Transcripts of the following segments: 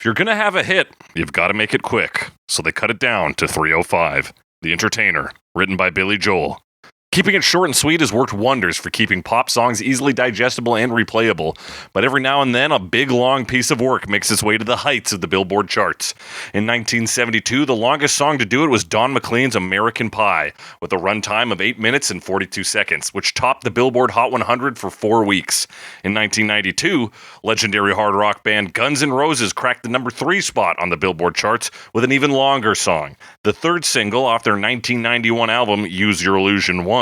If you're going to have a hit, you've got to make it quick. So they cut it down to 3:05. The Entertainer, written by Billy Joel. Keeping it short and sweet has worked wonders for keeping pop songs easily digestible and replayable, but every now and then a big long piece of work makes its way to the heights of the Billboard charts. In 1972, the longest song to do it was Don McLean's American Pie, with a runtime of 8 minutes and 42 seconds, which topped the Billboard Hot 100 for 4 weeks. In 1992, legendary hard rock band Guns N' Roses cracked the number 3 spot on the Billboard charts with an even longer song, the third single off their 1991 album Use Your Illusion 1.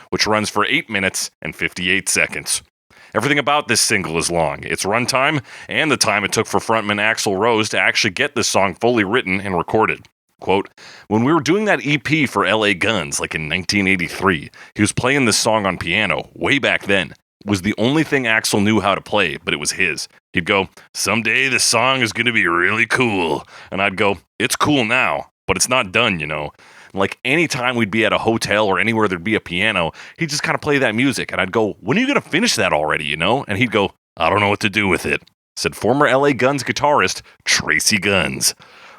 Which runs for 8 minutes and 58 seconds. Everything about this single is long. Its runtime and the time it took for frontman Axl Rose to actually get this song fully written and recorded. Quote, when we were doing that EP for LA Guns, like in 1983, he was playing this song on piano, way back then. It was the only thing Axl knew how to play, but it was his. He'd go, someday this song is going to be really cool. And I'd go, it's cool now, but it's not done, you know. Like anytime we'd be at a hotel or anywhere there'd be a piano, he'd just kind of play that music. And I'd go, when are you going to finish that already, you know? And he'd go, I don't know what to do with it, said former LA Guns guitarist Tracy Guns.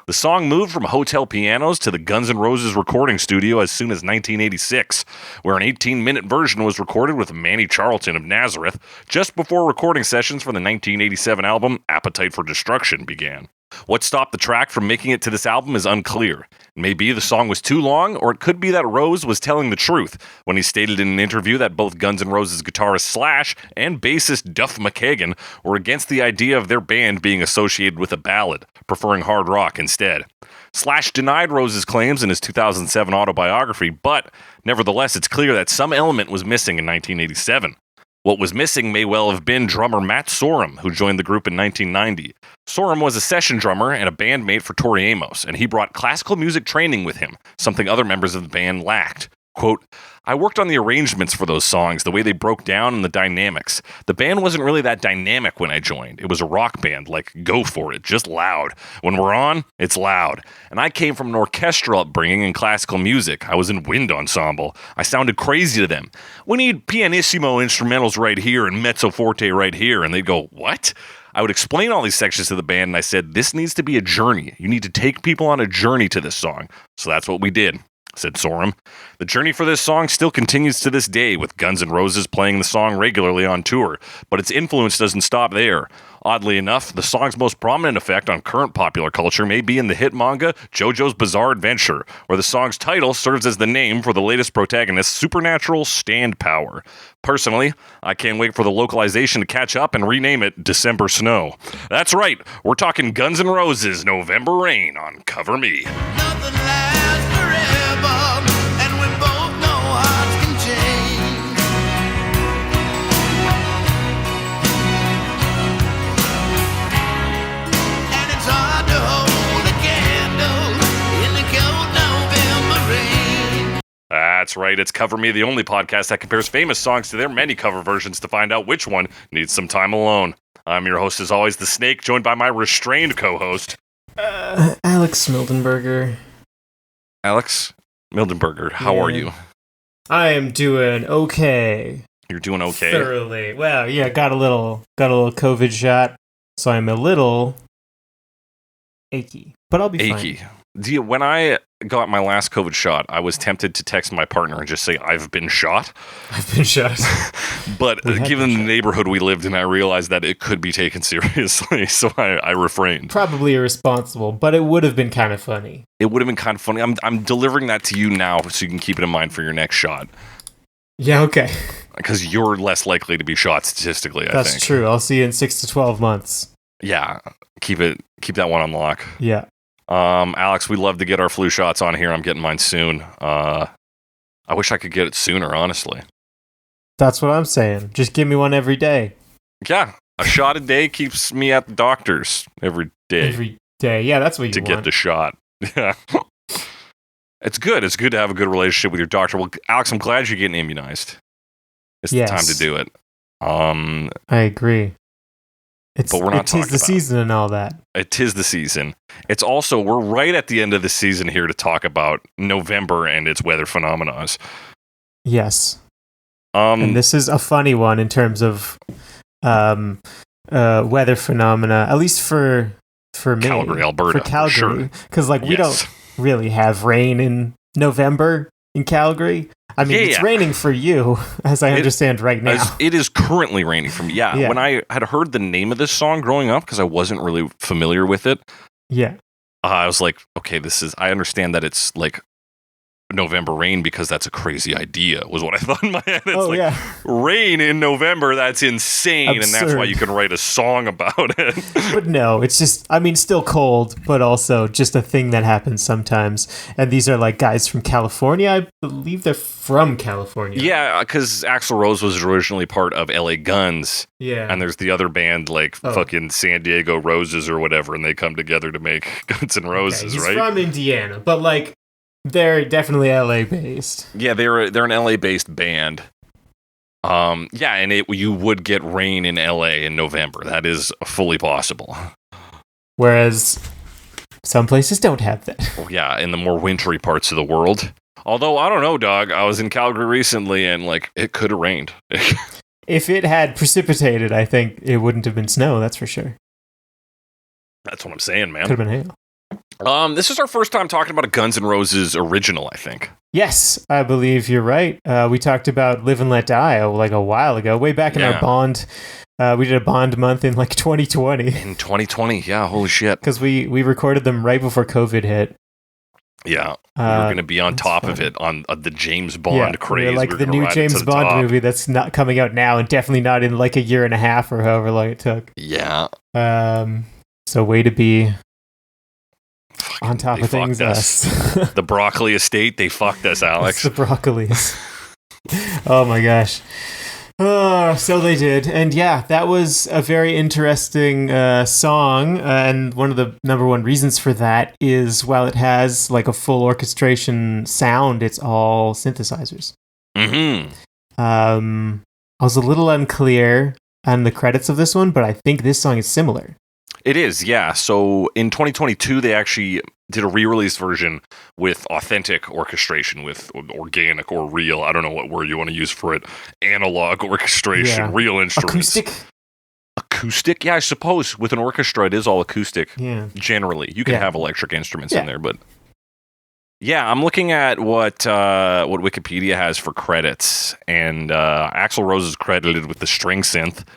The song moved from hotel pianos to the Guns N' Roses recording studio as soon as 1986, where an 18-minute version was recorded with Manny Charlton of Nazareth just before recording sessions for the 1987 album Appetite for Destruction began. What stopped the track from making it to this album is unclear. Maybe the song was too long, or it could be that Rose was telling the truth when he stated in an interview that both Guns N' Roses guitarist Slash and bassist Duff McKagan were against the idea of their band being associated with a ballad, preferring hard rock instead. Slash denied Rose's claims in his 2007 autobiography, but nevertheless it's clear that some element was missing in 1987. What was missing may well have been drummer Matt Sorum, who joined the group in 1990. Sorum was a session drummer and a bandmate for Tori Amos, and he brought classical music training with him, something other members of the band lacked. Quote, I worked on the arrangements for those songs, the way they broke down and the dynamics. The band wasn't really that dynamic when I joined. It was a rock band, like go for it, just loud. When we're on, it's loud. And I came from an orchestral upbringing in classical music. I was in wind ensemble. I sounded crazy to them. We need pianissimo instrumentals right here and mezzo forte right here. And they'd go, what? I would explain all these sections to the band, and I said, this needs to be a journey. You need to take people on a journey to this song. So that's what we did, said Sorum. The journey for this song still continues to this day, with Guns N' Roses playing the song regularly on tour, but its influence doesn't stop there. Oddly enough, the song's most prominent effect on current popular culture may be in the hit manga JoJo's Bizarre Adventure, where the song's title serves as the name for the latest protagonist's supernatural stand power. Personally, I can't wait for the localization to catch up and rename it December Snow. That's right, we're talking Guns N' Roses' November Rain on Cover Me. Nothing lasts forever, and we both know hearts can change. And it's hard to hold a candle in the cold November rain. That's right, it's Cover Me, the only podcast that compares famous songs to their many cover versions to find out which one needs some time alone. I'm your host, as always, The Snake, joined by my restrained co-host, Alex Mildenberger. Alex Mildenberger. How are you? I am doing okay. You're doing okay? Thoroughly. Well, yeah, got a little COVID shot, so I'm a little achy, but I'll be Achy. fine. When I got my last COVID shot, I was tempted to text my partner and just say, I've been shot. I've been shot. But given the neighborhood we lived in, I realized that it could be taken seriously, so I refrained. Probably irresponsible, but it would have been kind of funny. It would have been kind of funny. I'm delivering that to you now so you can keep it in mind for your next shot. Yeah, okay. Because you're less likely to be shot statistically, I think. That's true. I'll see you in 6 to 12 months. Yeah, keep that one on lock. Yeah. Alex, we'd love to get our flu shots on here. I'm getting mine soon. I wish I could get it sooner, honestly. That's what I'm saying. Just give me one every day. Yeah, a shot a day keeps me at the doctor's every day. Every day. Yeah, that's what you to want. get the shot. Yeah. It's good. It's good to have a good relationship with your doctor. Well, Alex, I'm glad you're getting immunized. It's the time to do it. I agree. But we're not talking about it. 'Tis the season and all that. It is the season. It's also, we're right at the end of the season here to talk about November and its weather phenomena. Yes. And this is a funny one in terms of weather phenomena, at least for for me. Calgary, Alberta, For Calgary. sure. Because, like, we Yes. don't really have rain in November in Calgary. I mean, it's raining for you, as I understand right now. It is currently raining for me. Yeah. When I had heard the name of this song growing up, because I wasn't really familiar with it, Yeah. I was like, okay, I understand that it's like November rain because that's a crazy idea, was what I thought in my head. It's rain in November, that's insane. Absurd. And that's why you can write a song about it. But no, it's just, I mean, still cold, but also just a thing that happens sometimes. And these are like guys from California. I believe they're from California. Yeah, because Axl Rose was originally part of LA Guns. Yeah. And there's the other band, like fucking San Diego Roses or whatever, and they come together to make Guns N' Roses, He's right? from Indiana, but like, they're definitely LA based. Yeah, they're an LA based band. Yeah, and you would get rain in LA in November. That is fully possible. Whereas some places don't have that. Yeah, in the more wintry parts of the world. Although I don't know, dog. I was in Calgary recently, and like it could have rained. If it had precipitated, I think it wouldn't have been snow. That's for sure. That's what I'm saying, man. Could have been hail. This is our first time talking about a Guns N' Roses original, I think. Yes, I believe you're right. We talked about Live and Let Die like a while ago, way back in our Bond. We did a Bond month in like 2020. In 2020, yeah, holy shit. Because we recorded them right before COVID hit. Yeah, we were going to be on top of it on the James Bond craze. We're like the new James Bond movie that's not coming out now and definitely not in like a year and a half or however long it took. Yeah. So way to be on top of things, us. The broccoli estate, they fucked us, Alex. It's the broccolis. Oh my gosh. So they did. And yeah, that was a very interesting song. And one of the number one reasons for that is while it has like a full orchestration sound, it's all synthesizers. Mm-hmm. I was a little unclear on the credits of this one, but I think this song is similar. It is, yeah. So in 2022, they actually did a re-release version with authentic orchestration, with organic or real. I don't know what word you want to use for it. Analog orchestration, real instruments. Acoustic? Yeah, I suppose with an orchestra, it is all acoustic. Yeah. Generally, you can have electric instruments in there, but yeah, I'm looking at what Wikipedia has for credits, and Axl Rose is credited with the string synth.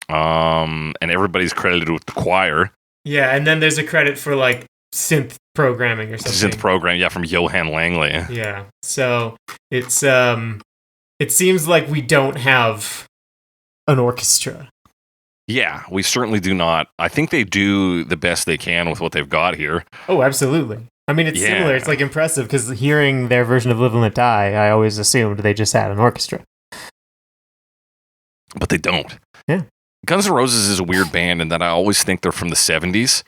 And everybody's credited with the choir. Yeah, and then there's a credit for like synth programming or something. Synth program, yeah, from Johan Langley. Yeah. So it's it seems like we don't have an orchestra. Yeah, we certainly do not. I think they do the best they can with what they've got here. Oh, absolutely. I mean, it's similar. It's like impressive because hearing their version of Live and Let Die, I always assumed they just had an orchestra. But they don't. Yeah. Guns N' Roses is a weird band in that I always think they're from the 70s,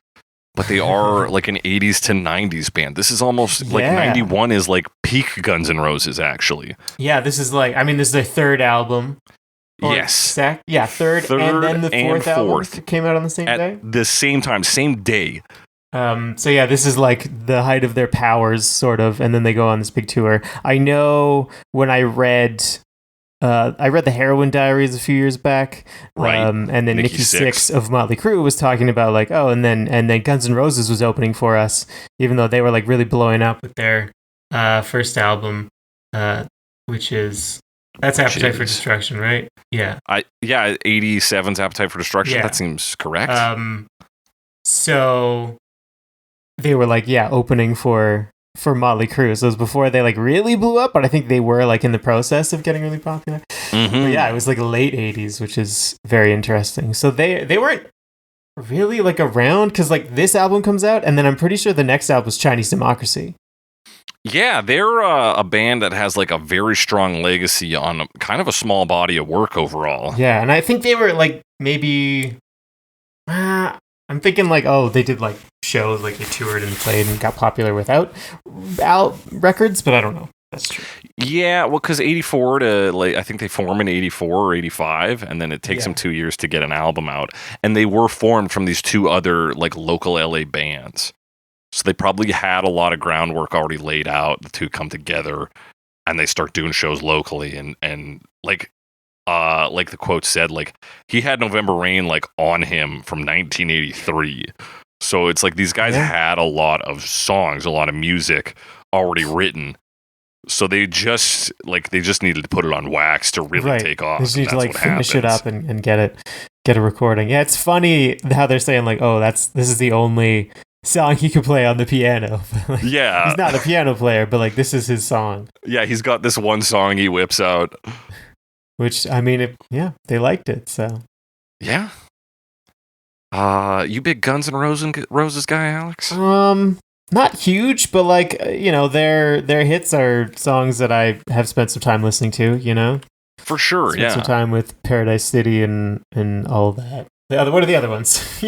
but they are like an 80s to 90s band. This is almost like 91 is like peak Guns N' Roses, actually. Yeah, this is like, I mean, this is their third album. Yes. Third, and then the fourth album came out on the same day? At the same time, same day. So yeah, this is like the height of their powers, sort of, and then they go on this big tour. I know when I read the Heroin Diaries a few years back, right? And then Nikki Sixx of Motley Crue was talking about like, and then Guns N' Roses was opening for us, even though they were like really blowing up with their first album, which is Appetite for Destruction, right? Yeah, 87's Appetite for Destruction. Yeah. That seems correct. So they were like, opening for Motley Crue. So it was before they like really blew up, but I think they were like in the process of getting really popular. Mm-hmm. But yeah, it was like late 80s, which is very interesting. So they weren't really like around because like this album comes out and then I'm pretty sure the next album was Chinese Democracy. Yeah, they're a band that has like a very strong legacy on kind of a small body of work overall. Yeah, and I think they were like maybe I'm thinking like, they did like shows, like they toured and played and got popular without records, but I don't know. That's true. Yeah, well, because 84 to like, I think they form in 84 or 85, and then it takes them 2 years to get an album out. And they were formed from these two other like local LA bands. So they probably had a lot of groundwork already laid out. The two come together and they start doing shows locally and like the quote said, like he had November Rain like on him from 1983. So it's like these guys had a lot of songs, a lot of music already written. So they just needed to put it on wax to really take off. They just need to like finish it up and get a recording. Yeah, it's funny how they're saying like, oh, this is the only song he can play on the piano. Like, yeah. He's not a piano player, but like this is his song. Yeah, he's got this one song he whips out. Which, I mean, they liked it, so. Yeah. You big Guns N' Roses guy, Alex? Not huge, but like, their hits are songs that I have spent some time listening to, For sure, spent some time with Paradise City and all that. What are the other ones?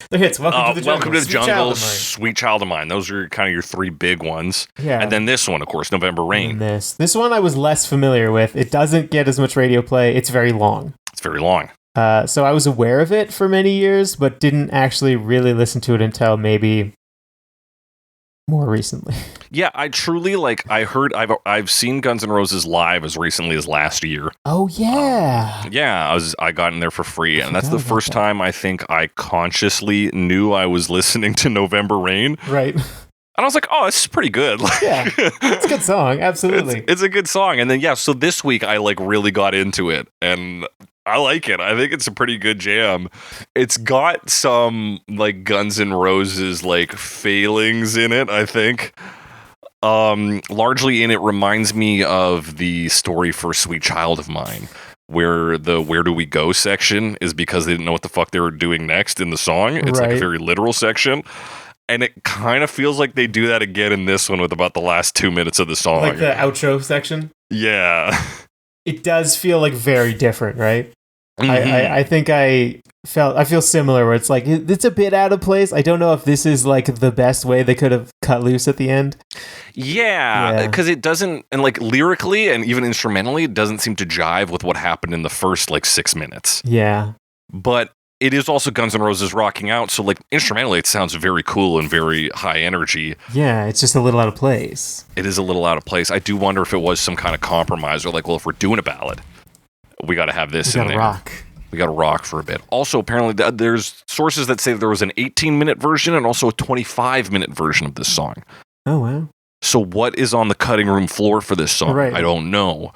Their hits. Welcome to the Jungle. Sweet Child of Mine. Those are kind of your three big ones. Yeah. And then this one, of course, November Rain. And this one I was less familiar with. It doesn't get as much radio play. It's very long. So I was aware of it for many years, but didn't actually really listen to it until maybe more recently. Yeah, I truly I've seen Guns N' Roses live as recently as last year. Oh yeah. I got in there for free, and that's the first time I think I consciously knew I was listening to November Rain. Right. And I was like, oh, this is pretty good. Yeah, it's a good song. Absolutely. It's a good song. And then, so this week I really got into it, and I like it. I think it's a pretty good jam. It's got some Guns N' Roses failings in it, I think. Largely in it reminds me of the story for Sweet Child of Mine, where the Where Do We Go section is because they didn't know what the fuck they were doing next in the song. It's a very literal section. And it kind of feels like they do that again in this one with about the last 2 minutes of the song. Like the outro section? Yeah. It does feel very different, right? Mm-hmm. I think I feel similar where it's it's a bit out of place. I don't know if this is the best way they could have cut loose at the end. Yeah, because it doesn't, and lyrically and even instrumentally, it doesn't seem to jive with what happened in the first 6 minutes. Yeah. But it is also Guns N' Roses rocking out, so instrumentally it sounds very cool and very high energy. Yeah, it's just a little out of place. It is a little out of place. I do wonder if it was some kind of compromise, or if we're doing a ballad, we got to have this in there. We got to rock for a bit. Also, apparently, there's sources that say there was an 18-minute version and also a 25-minute version of this song. Oh, wow. So what is on the cutting room floor for this song? Right. I don't know.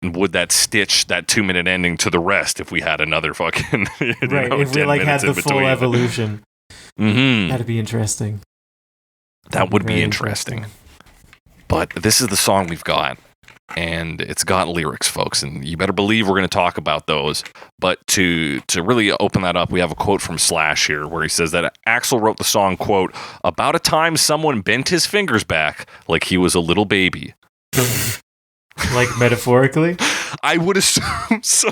And would that stitch that 2-minute ending to the rest if we had another fucking if we had the full evolution? Mm-hmm. That'd be interesting. That would be interesting. But this is the song we've got. And it's got lyrics, folks, and you better believe we're going to talk about those. But to really open that up, we have a quote from Slash here where he says that Axl wrote the song, quote, about a time someone bent his fingers back like he was a little baby. Metaphorically? I would assume so.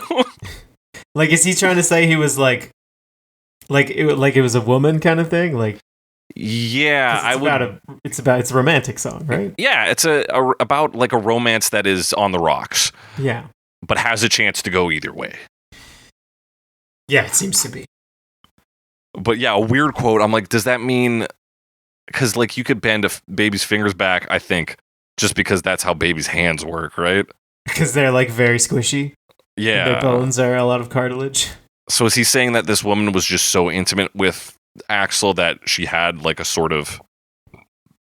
Is he trying to say he was it was a woman kind of thing? Yeah, it's a romantic song, right? Yeah, it's about a romance that is on the rocks. Yeah, but has a chance to go either way. Yeah, it seems to be. But yeah, a weird quote. I'm does that mean? Because you could bend a baby's fingers back, I think, just because that's how babies' hands work, right? Because they're very squishy. Yeah, their bones are a lot of cartilage. So is he saying that this woman was just so intimate with Axl that she had a sort of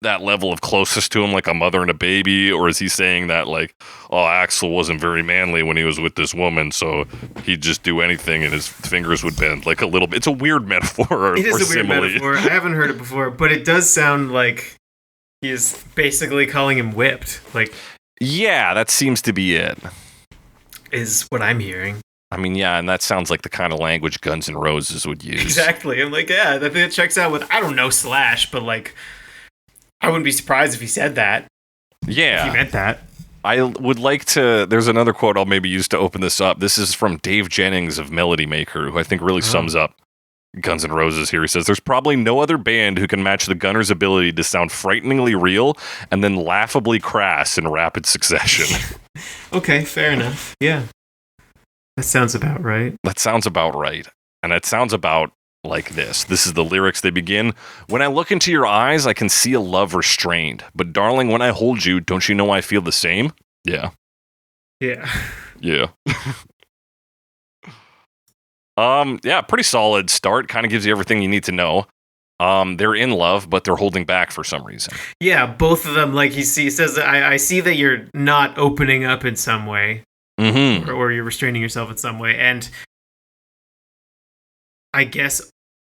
that level of closest to him, like a mother and a baby? Or is he saying that Axl wasn't very manly when he was with this woman, so he'd just do anything and his fingers would bend a little bit? It's a weird metaphor. It is a weird metaphor. I haven't heard it before, but it does sound like he is basically calling him whipped. Yeah, that seems to be it. Is what I'm hearing. I mean, yeah, and that sounds like the kind of language Guns N' Roses would use. Exactly. I'm yeah, I think it checks out with, I don't know Slash, but I wouldn't be surprised if he said that. Yeah. If he meant that. I would like to, there's another quote I'll maybe use to open this up. This is from Dave Jennings of Melody Maker, who I think really sums up Guns N' Roses here. He says, there's probably no other band who can match the Gunners' ability to sound frighteningly real and then laughably crass in rapid succession. Okay, fair enough. Yeah. That sounds about right. That sounds about right. And it sounds about this. This is the lyrics. They begin, when I look into your eyes, I can see a love restrained. But darling, when I hold you, don't you know I feel the same? Yeah. Yeah. Yeah. Yeah, pretty solid start. Kind of gives you everything you need to know. They're in love, but they're holding back for some reason. Yeah, both of them, like he says, I see that you're not opening up in some way, or you're restraining yourself in some way, and I guess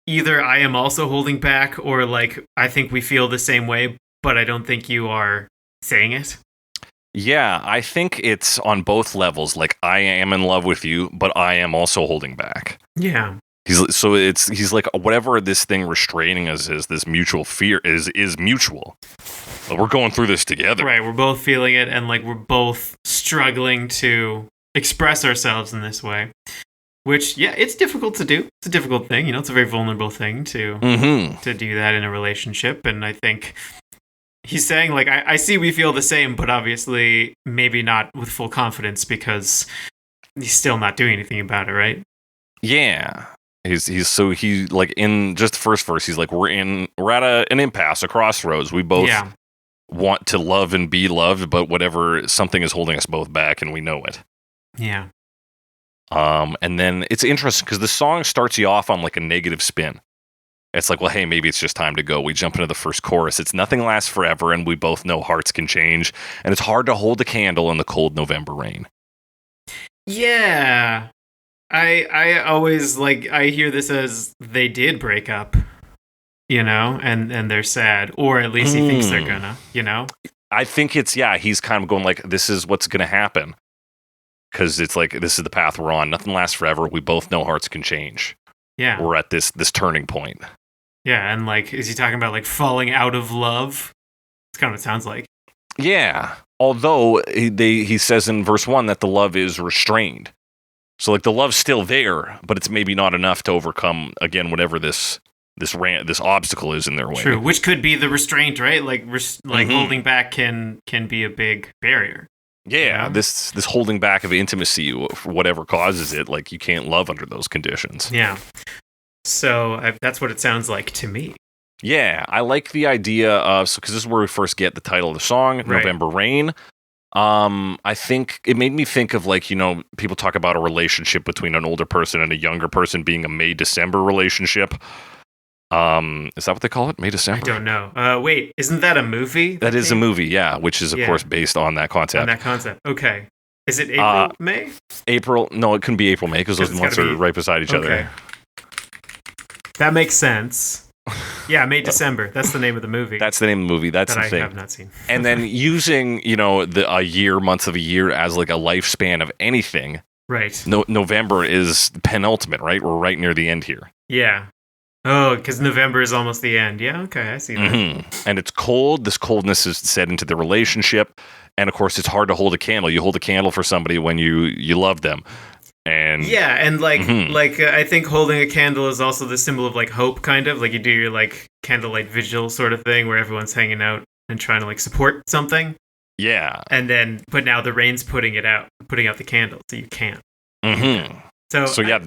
either I am also holding back, or like I think we feel the same way, but I don't think you are saying it. Yeah, I think it's on both levels. Like, I am in love with you, but I am also holding back. Yeah. He's like, whatever this thing restraining us is, this mutual fear is mutual. We're going through this together. Right, we're both feeling it, and like we're both struggling to express ourselves in this way. Which, yeah, it's difficult to do. It's a difficult thing, it's a very vulnerable thing to do that in a relationship. And I think he's saying, like, I see we feel the same, but obviously maybe not with full confidence because he's still not doing anything about it, right? Yeah. He like in just the first verse, he's like, we're at an impasse, a crossroads. We both want to love and be loved, but something is holding us both back, and we know it. Yeah. And then it's interesting because the song starts you off on like a negative spin. It's like, well, hey, maybe it's just time to go. We jump into the first chorus. It's nothing lasts forever, and we both know hearts can change, and it's hard to hold a candle in the cold November rain. Yeah. I always, like, I hear this as they did break up, and they're sad, or at least he thinks they're gonna, I think he's kind of going like, this is what's going to happen. Because it's like, this is the path we're on. Nothing lasts forever. We both know hearts can change. Yeah. We're at this turning point. Yeah, and like, is he talking about like falling out of love? That's kind of what it sounds like. Yeah. Although he says in verse 1 that the love is restrained. So like the love's still there, but it's maybe not enough to overcome, again, whatever this obstacle is in their way. True, which could be the restraint, right? Like holding back can be a big barrier. Yeah, this holding back of intimacy, for whatever causes it, like you can't love under those conditions. Yeah. So that's what it sounds like to me. Yeah, I like the idea of, because this is where we first get the title of the song, right. November Rain. I think it made me think of like, people talk about a relationship between an older person and a younger person being a May-December relationship. Is that what they call it? May-December? I don't know. Wait, isn't that a movie? That is a movie, yeah, which is, of course, based on that concept. Okay. Is it April, May? April, no, it couldn't be April, May, because those months are right beside each other. That makes sense. Yeah, May, December. That's the name of the movie. That's the name of the movie. That's the thing. I have not seen. And then using, a year, months of a year as like a lifespan of anything. Right. November is penultimate, right? We're right near the end here. Yeah. Oh, because November is almost the end. Yeah, okay, I see that. And it's cold. This coldness is set into the relationship. And of course, it's hard to hold a candle. You hold a candle for somebody when you love them. And yeah, and I think holding a candle is also the symbol of like hope, kind of like you do your like candlelight vigil sort of thing where everyone's hanging out and trying to like support something. Yeah. And then, but now the rain's putting out the candle, so you can't. So yeah.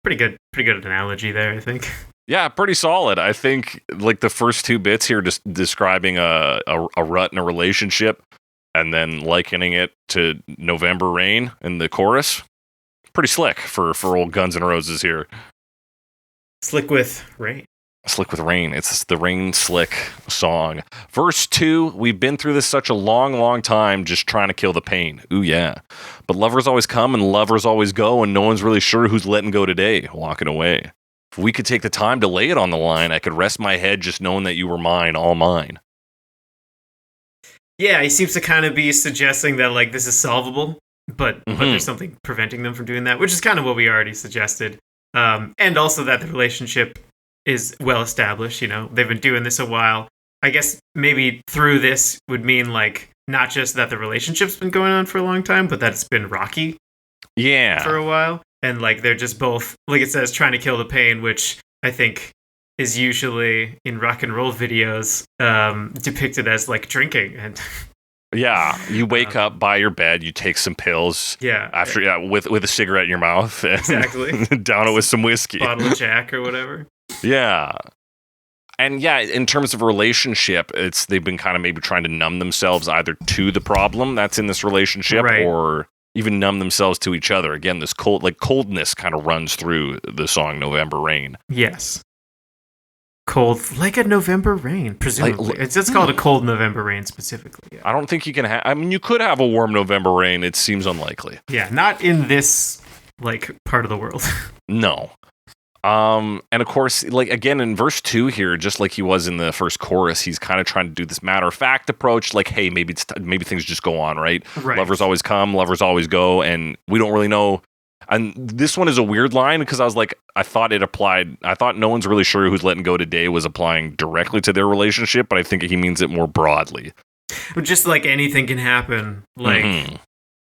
Pretty good analogy there, I think. Yeah, pretty solid. I think like the first two bits here, just describing a rut in a relationship, and then likening it to November rain in the chorus. Pretty slick for old Guns N' Roses here. Slick with rain. Slick with rain. It's the Rain Slick song. Verse 2, we've been through this such a long, long time just trying to kill the pain. Ooh, yeah. But lovers always come and lovers always go, and no one's really sure who's letting go today, walking away. If we could take the time to lay it on the line, I could rest my head just knowing that you were mine, all mine. Yeah, he seems to kind of be suggesting that like this is solvable. But there's something preventing them from doing that, which is kind of what we already suggested. And also that the relationship is well established, they've been doing this a while. I guess maybe through this would mean like not just that the relationship's been going on for a long time, but that it's been rocky for a while. And like they're just both, like it says, trying to kill the pain, which I think is usually in rock and roll videos depicted as like drinking and yeah, you wake up by your bed, you take some pills. Yeah. After with a cigarette in your mouth. Exactly. Down it with some whiskey. Bottle of Jack or whatever. Yeah. And yeah, in terms of a relationship, they've been kind of maybe trying to numb themselves either to the problem that's in this relationship or even numb themselves to each other. Again, this coldness kind of runs through the song November Rain. Yes. Cold, like a November rain, presumably. It's just called a cold November rain specifically. Yeah. I don't think you can have... I mean, you could have a warm November rain. It seems unlikely. Yeah, not in this, part of the world. No. And of course, again, in verse 2 here, just like he was in the first chorus, he's kind of trying to do this matter-of-fact approach, like, hey, maybe things just go on, right? Lovers always come, lovers always go, and we don't really know. And this one is a weird line because I was like, I thought no one's really sure who's letting go today was applying directly to their relationship, but I think he means it more broadly. Just like anything can happen.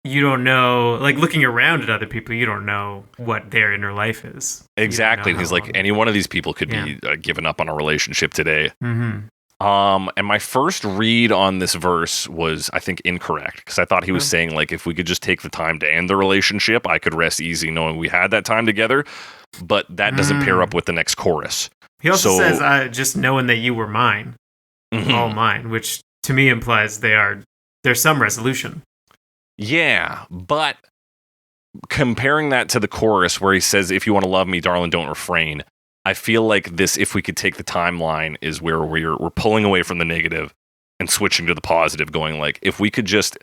You don't know, looking around at other people, you don't know what their inner life is. Exactly. He's like, any one of these people could be giving up on a relationship today. Mm-hmm. And my first read on this verse was, I think, incorrect because I thought he was saying, if we could just take the time to end the relationship, I could rest easy knowing we had that time together. But that doesn't pair up with the next chorus. He also says, just knowing that you were mine, all mine, which to me implies there's some resolution. Yeah, but comparing that to the chorus where he says, if you want to love me, darling, don't refrain. I feel like this, if we could take the timeline, is where we're pulling away from the negative and switching to the positive, going if we could just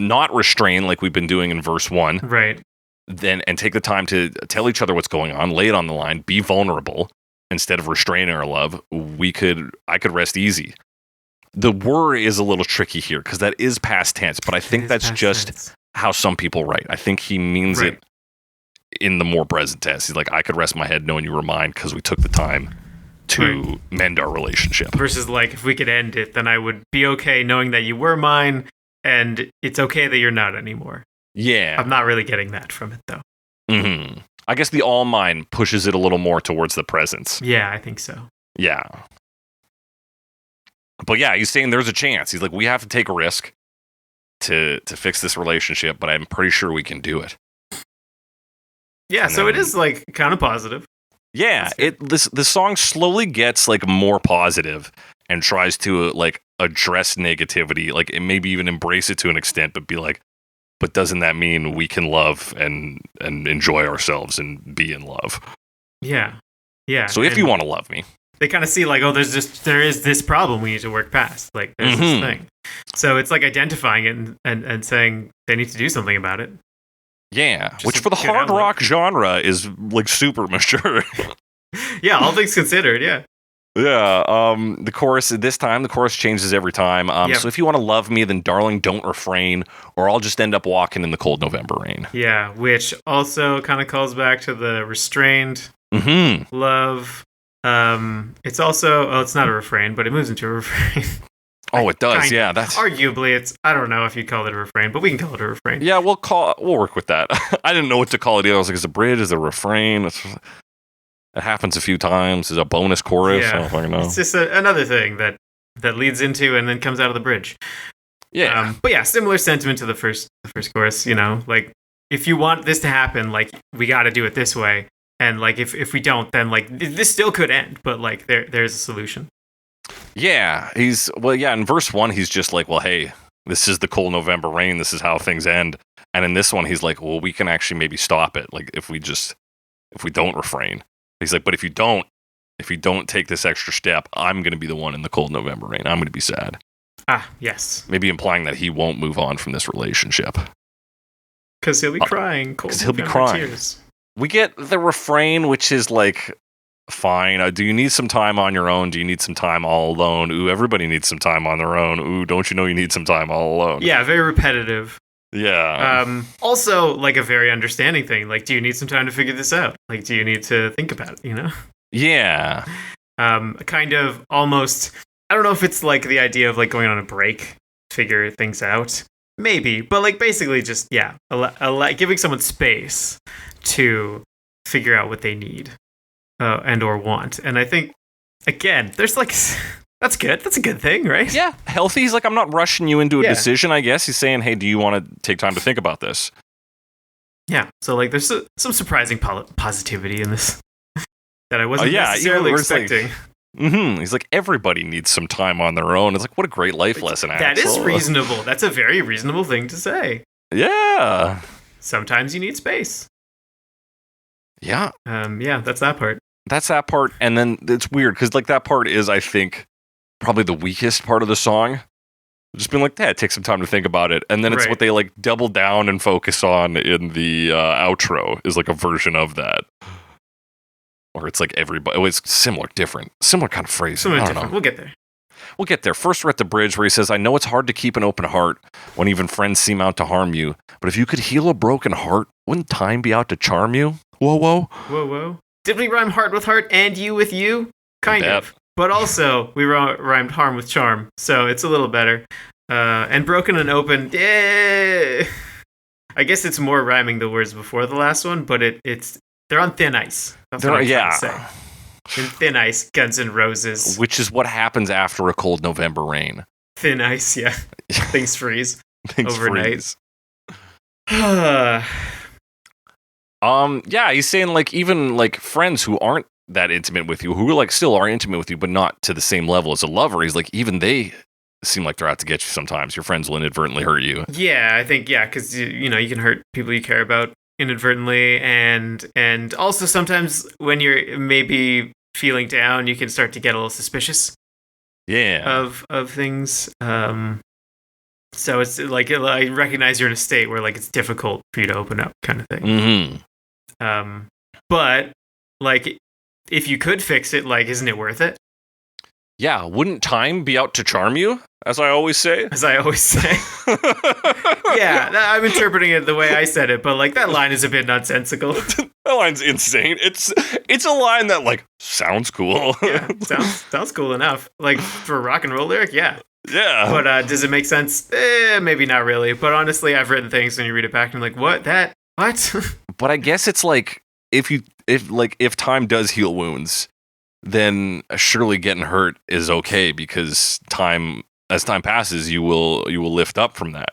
not restrain like we've been doing in verse 1. Right. Then, and take the time to tell each other what's going on, lay it on the line, be vulnerable instead of restraining our love, I could rest easy. The worry is a little tricky here because that is past tense, but I think that's just how some people write. I think he means it in the more present tense. He's like, I could rest my head knowing you were mine because we took the time to mend our relationship. Versus if we could end it, then I would be okay knowing that you were mine and it's okay that you're not anymore. Yeah. I'm not really getting that from it though. Mm-hmm. I guess the all mine pushes it a little more towards the presence. Yeah, I think so. Yeah. But yeah, he's saying there's a chance. He's like, we have to take a risk to fix this relationship, but I'm pretty sure we can do it. Yeah, and so it is kind of positive. Yeah, this song slowly gets more positive and tries to address negativity, and maybe even embrace it to an extent, but be like, but doesn't that mean we can love and enjoy ourselves and be in love? Yeah. Yeah. So if you want to love me. They kind of see there is this problem we need to work past. There's this thing. So it's identifying it and saying they need to do something about it. Yeah, which for the hard rock genre is super mature. Yeah, all things considered, yeah. Yeah, the chorus changes every time. So if you want to love me, then darling, don't refrain, or I'll just end up walking in the cold November rain. Yeah, which also kind of calls back to the restrained love. It's also, it's not a refrain, but it moves into a refrain. Oh, it does. Yeah, that's arguably I don't know if you'd call it a refrain, but we can call it a refrain. Yeah, we'll work with that. I didn't know what to call it either. I was like, is it a bridge? Is it a refrain? It happens a few times. Is it a bonus chorus? Yeah. I don't fucking know. It's just another thing that leads into and then comes out of the bridge. Yeah. But yeah, similar sentiment to the first chorus, if you want this to happen, we got to do it this way. And if we don't, then this still could end, but there's a solution. Yeah, in verse 1, he's just like, well, hey, this is the cold November rain. This is how things end. And in this one, he's like, well, we can actually maybe stop it. If we don't refrain. He's like, but if you don't take this extra step, I'm going to be the one in the cold November rain. I'm going to be sad. Ah, yes. Maybe implying that he won't move on from this relationship. Because he'll be crying. Because he'll be crying. Tears. We get the refrain, which is fine. Do you need some time on your own? Do you need some time all alone? Ooh, everybody needs some time on their own. Ooh, don't you know you need some time all alone? Yeah, very repetitive. Yeah. Also, a very understanding thing. Do you need some time to figure this out? Do you need to think about it, Yeah. Kind of almost, I don't know if it's the idea of going on a break, figure things out. Maybe, but basically just, giving someone space to figure out what they need and or want. And I think, again, there's that's good. That's a good thing, right? Yeah, healthy. He's like, I'm not rushing you into a decision, I guess. He's saying, hey, do you want to take time to think about this? Yeah, so there's some surprising positivity in this that I wasn't necessarily expecting. He's like, everybody needs some time on their own. It's like, what a great life lesson, That Axel. is reasonable. That's a very reasonable thing to say. Yeah. sometimes you need space. Yeah. Yeah, that's that part. That's that part. And then it's weird because like that part is, I think, probably the weakest part of the song. Just being like, it takes some time to think about it. And then it's Right. what they like double down and focus on in the outro is like a version of that. Or it's like everybody, oh, it's similar kind of phrase. Something I don't different. know. We'll get there. We'll get there. First, we're at the bridge where he says, I know it's hard to keep an open heart when even friends seem out to harm you. But if you could heal a broken heart, wouldn't time be out to charm you? Whoa, whoa. Whoa, whoa. Did we rhyme heart with heart and you with you? Kind Bet. of. But also, we rhymed harm with charm, so it's a little better. And broken and open, I guess it's more rhyming the words before the last one, but they're on thin ice. That's what I'm trying to say. In thin ice, Guns N' Roses. Which is what happens after a cold November rain. Thin ice, yeah. Things freeze. Things overnight. freeze. Yeah, he's saying like even like friends who aren't that intimate with you, who like still are intimate with you, but not to the same level as a lover. He's like, even they seem like they're out to get you sometimes. Your friends will inadvertently hurt you. Yeah, I think, because you can hurt people you care about inadvertently, and also sometimes when you're maybe feeling down, you can start to get a little suspicious. Yeah. Of things. So it's like I recognize you're in a state where like it's difficult for you to open up, kind of thing. Mm-hmm. But like if you could fix it, like isn't it worth it? Yeah, wouldn't time be out to charm you, as I always say? As I always say. Yeah, I'm interpreting it the way I said it, but like that line is a bit nonsensical. That line's insane. It's a line that like sounds cool. Yeah, sounds cool enough. Like for a rock and roll lyric, yeah. Yeah. But does it make sense? Maybe not really. But honestly, I've written things when you read it back and you're like, what? But I guess it's like if time does heal wounds, then surely getting hurt is okay because as time passes, you will lift up from that.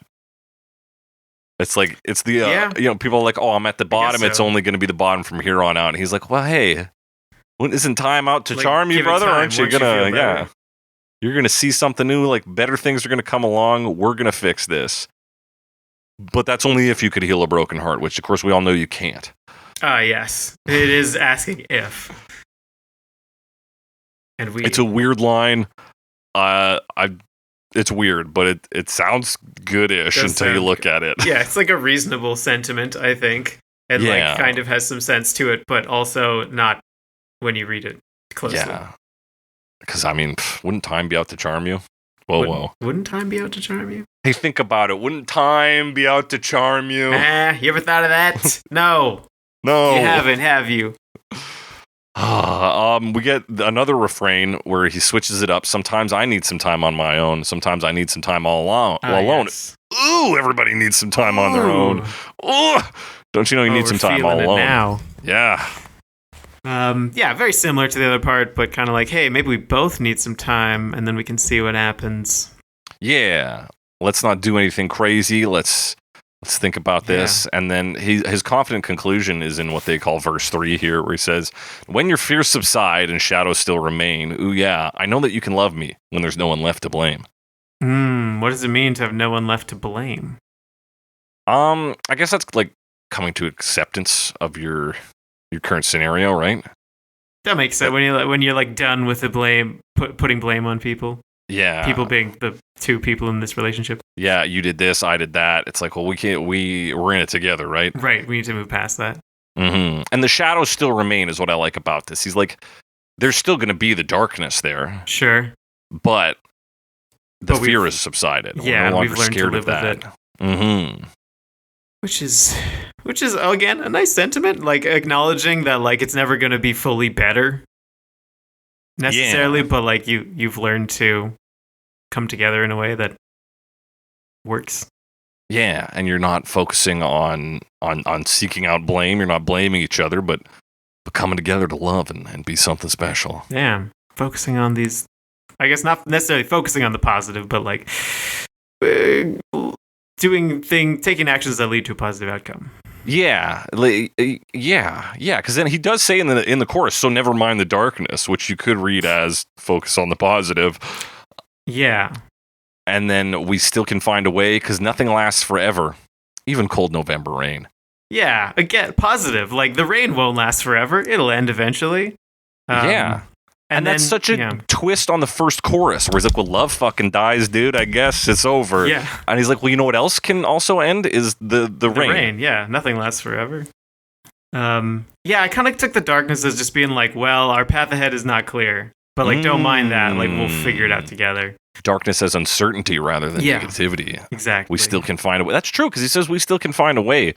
It's like it's the people are like, oh, I'm at the bottom. so. It's only going to be the bottom from here on out. And he's like, well, hey, isn't time out to Like, charm you, give it brother? time. Aren't you Once you gonna? feel better. Yeah, you're gonna see something new. Like better things are gonna come along. We're gonna fix this. But that's only if you could heal a broken heart, which of course we all know you can't. Yes. It is asking if. And It's a weird line. It's weird, but it sounds goodish Does until you sound look at it. Yeah, it's like a reasonable sentiment, I think. And Yeah. like kind of has some sense to it, but also not when you read it closely. Yeah. Because, I mean, wouldn't time be out to charm you? Whoa. Wouldn't time be out to charm you? Hey, think about it. Wouldn't time be out to charm you? You ever thought of that? No. No. You haven't, have you? We get another refrain where he switches it up. Sometimes I need some time on my own. Sometimes I need some time all alone. Yes. Ooh, everybody needs some time on their own. Ooh. Don't you know you need some time all alone? Now. Yeah. Yeah, very similar to the other part, but kind of like, hey, maybe we both need some time, and then we can see what happens. Yeah. Let's not do anything crazy. Let's think about this. And then his confident conclusion is in what they call verse 3 here, where he says, when your fears subside and shadows still remain, ooh yeah, I know that you can love me when there's no one left to blame. What does it mean to have no one left to blame? I guess that's like coming to acceptance of your current scenario, right? That makes sense. When you're like done with the blame, putting blame on people. Yeah. People being the two people in this relationship. Yeah, you did this, I did that. It's like, well, we're in it together, right? Right, we need to move past that. Mm-hmm. And the shadows still remain is what I like about this. He's like, there's still going to be the darkness there. Sure. But the fear has subsided. Yeah, we're no longer we've learned scared to of live that. with it. Mm-hmm. Which is again a nice sentiment, like acknowledging that like it's never going to be fully better necessarily, but like you've learned to come together in a way that works. Yeah, and you're not focusing on seeking out blame. You're not blaming each other, but coming together to love and be something special. Yeah, focusing on these, I guess not necessarily focusing on the positive, but like taking actions that lead to a positive outcome. Yeah, because then he does say in the chorus, so never mind the darkness, which you could read as focus on the positive. Yeah. And then we still can find a way because nothing lasts forever, even cold November rain. Yeah, again, positive. Like, the rain won't last forever. It'll end eventually. Yeah. And that's such a twist on the first chorus where he's like, well, love fucking dies, dude. I guess it's over. Yeah. And he's like, well, you know what else can also end is the rain. The rain, yeah. Nothing lasts forever. Yeah, I kind of took the darkness as just being like, well, our path ahead is not clear. But, like, don't mind that. Like, we'll figure it out together. Darkness as uncertainty rather than negativity. Exactly. We still can find a way. That's true, because he says we still can find a way.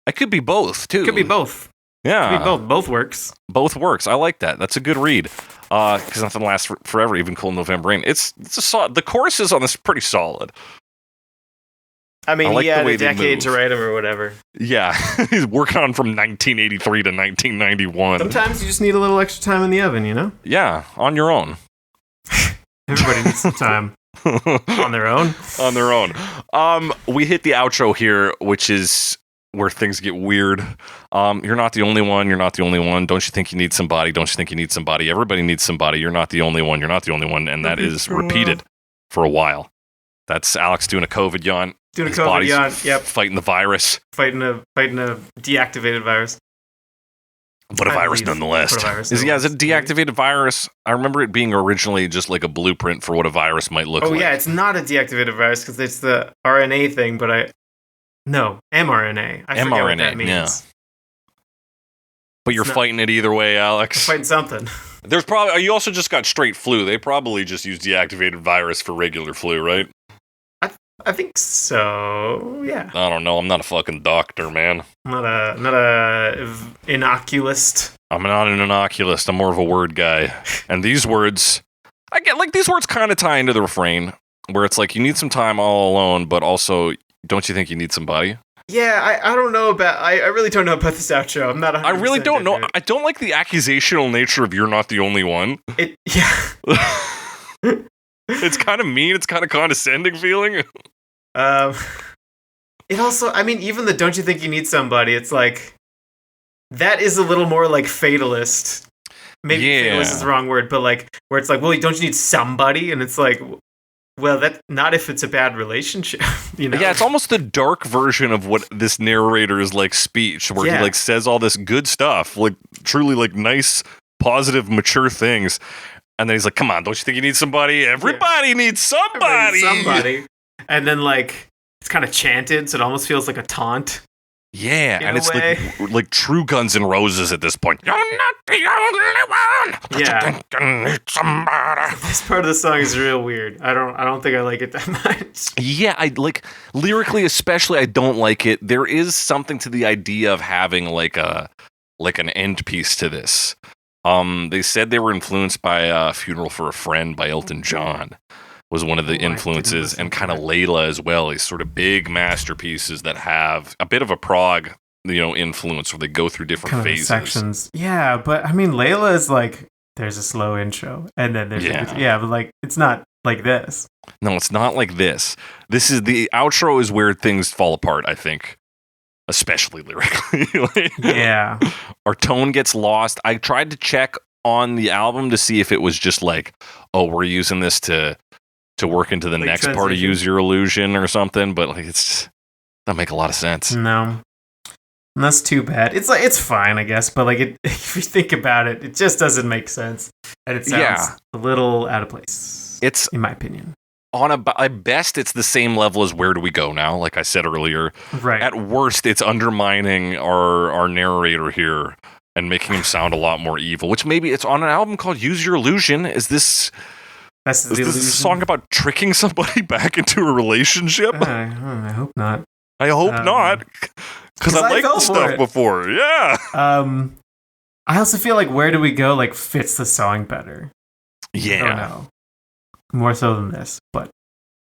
It could be both, too. Could be both. Yeah. Could be both. Both works. Both works. I like that. That's a good read. Because nothing lasts forever, even cold November rain. It's the choruses on this are pretty solid. I mean, like he had the way a decade to write them or whatever. Yeah. He's working on from 1983 to 1991. Sometimes you just need a little extra time in the oven, you know? Yeah, on your own. Everybody needs some time. On their own? On their own. We hit the outro here, which is where things get weird. You're not the only one. You're not the only one. Don't you think you need somebody? Don't you think you need somebody? Everybody needs somebody. You're not the only one. You're not the only one. And that is repeated for a while. That's Alex doing a COVID yawn. Doing a COVID yawn. Yep. Fighting the virus. Fighting a deactivated virus. But a virus nonetheless. Is it a deactivated virus? I remember it being originally just like a blueprint for what a virus might look like. Oh, yeah, it's not a deactivated virus because it's the RNA thing, but No, mRNA. I forget what that means. Yeah. But you're fighting it either way, Alex. I'm fighting something. There's probably you also just got straight flu. They probably just use deactivated virus for regular flu, right? I think so. Yeah. I don't know. I'm not a fucking doctor, man. I'm not a inoculist. I'm not an inoculist. I'm more of a word guy. And these words, these words kind of tie into the refrain, where it's like you need some time all alone, but also, don't you think you need somebody? Yeah, I don't know about. I really don't know about this outro. I'm not. I really don't know. I don't like the accusational nature of "you're not the only one." Yeah. It's kind of mean. It's kind of condescending feeling. It also, I mean, even the "don't you think you need somebody?" It's like that is a little more like fatalist. Maybe fatalist is the wrong word, but like where it's like, well, don't you need somebody? And it's like, well, that not if it's a bad relationship, you know. Yeah, it's almost the dark version of what this narrator is like speech, where he like says all this good stuff, like truly like nice, positive, mature things. And then he's like, come on, don't you think you need somebody? Everybody needs somebody. Somebody. And then, like, it's kind of chanted, so it almost feels like a taunt. Yeah, and it's like true Guns N' Roses at this point. You're not the only one. Yeah. You need somebody. This part of the song is real weird. I don't think I like it that much. Yeah, I like lyrically especially I don't like it. There is something to the idea of having like an end piece to this. They said they were influenced by Funeral for a Friend by Elton John was one of the influences, and kind of Layla as well. These sort of big masterpieces that have a bit of a prog, influence where they go through different kind phases. Sections. Yeah, but I mean, Layla is like, there's a slow intro, and then there's but like, it's not like this. No, it's not like this. This is the outro is where things fall apart, I think. Especially lyrically. Yeah. Our tone gets lost. I tried to check on the album to see if it was just like, oh, we're using this to work into the next part of Use Your Illusion or something, but like that make a lot of sense. No. And that's too bad. It's like it's fine, I guess, but like if you think about it, it just doesn't make sense. And it sounds a little out of place. It's in my opinion. At best, it's the same level as Where Do We Go Now, like I said earlier. Right. At worst, it's undermining our narrator here and making him sound a lot more evil, which maybe it's on an album called Use Your Illusion. Is this a song about tricking somebody back into a relationship? I hope not. I hope not, because I liked the stuff before. Yeah. I also feel like Where Do We Go like fits the song better. Yeah. I don't know. More so than this, but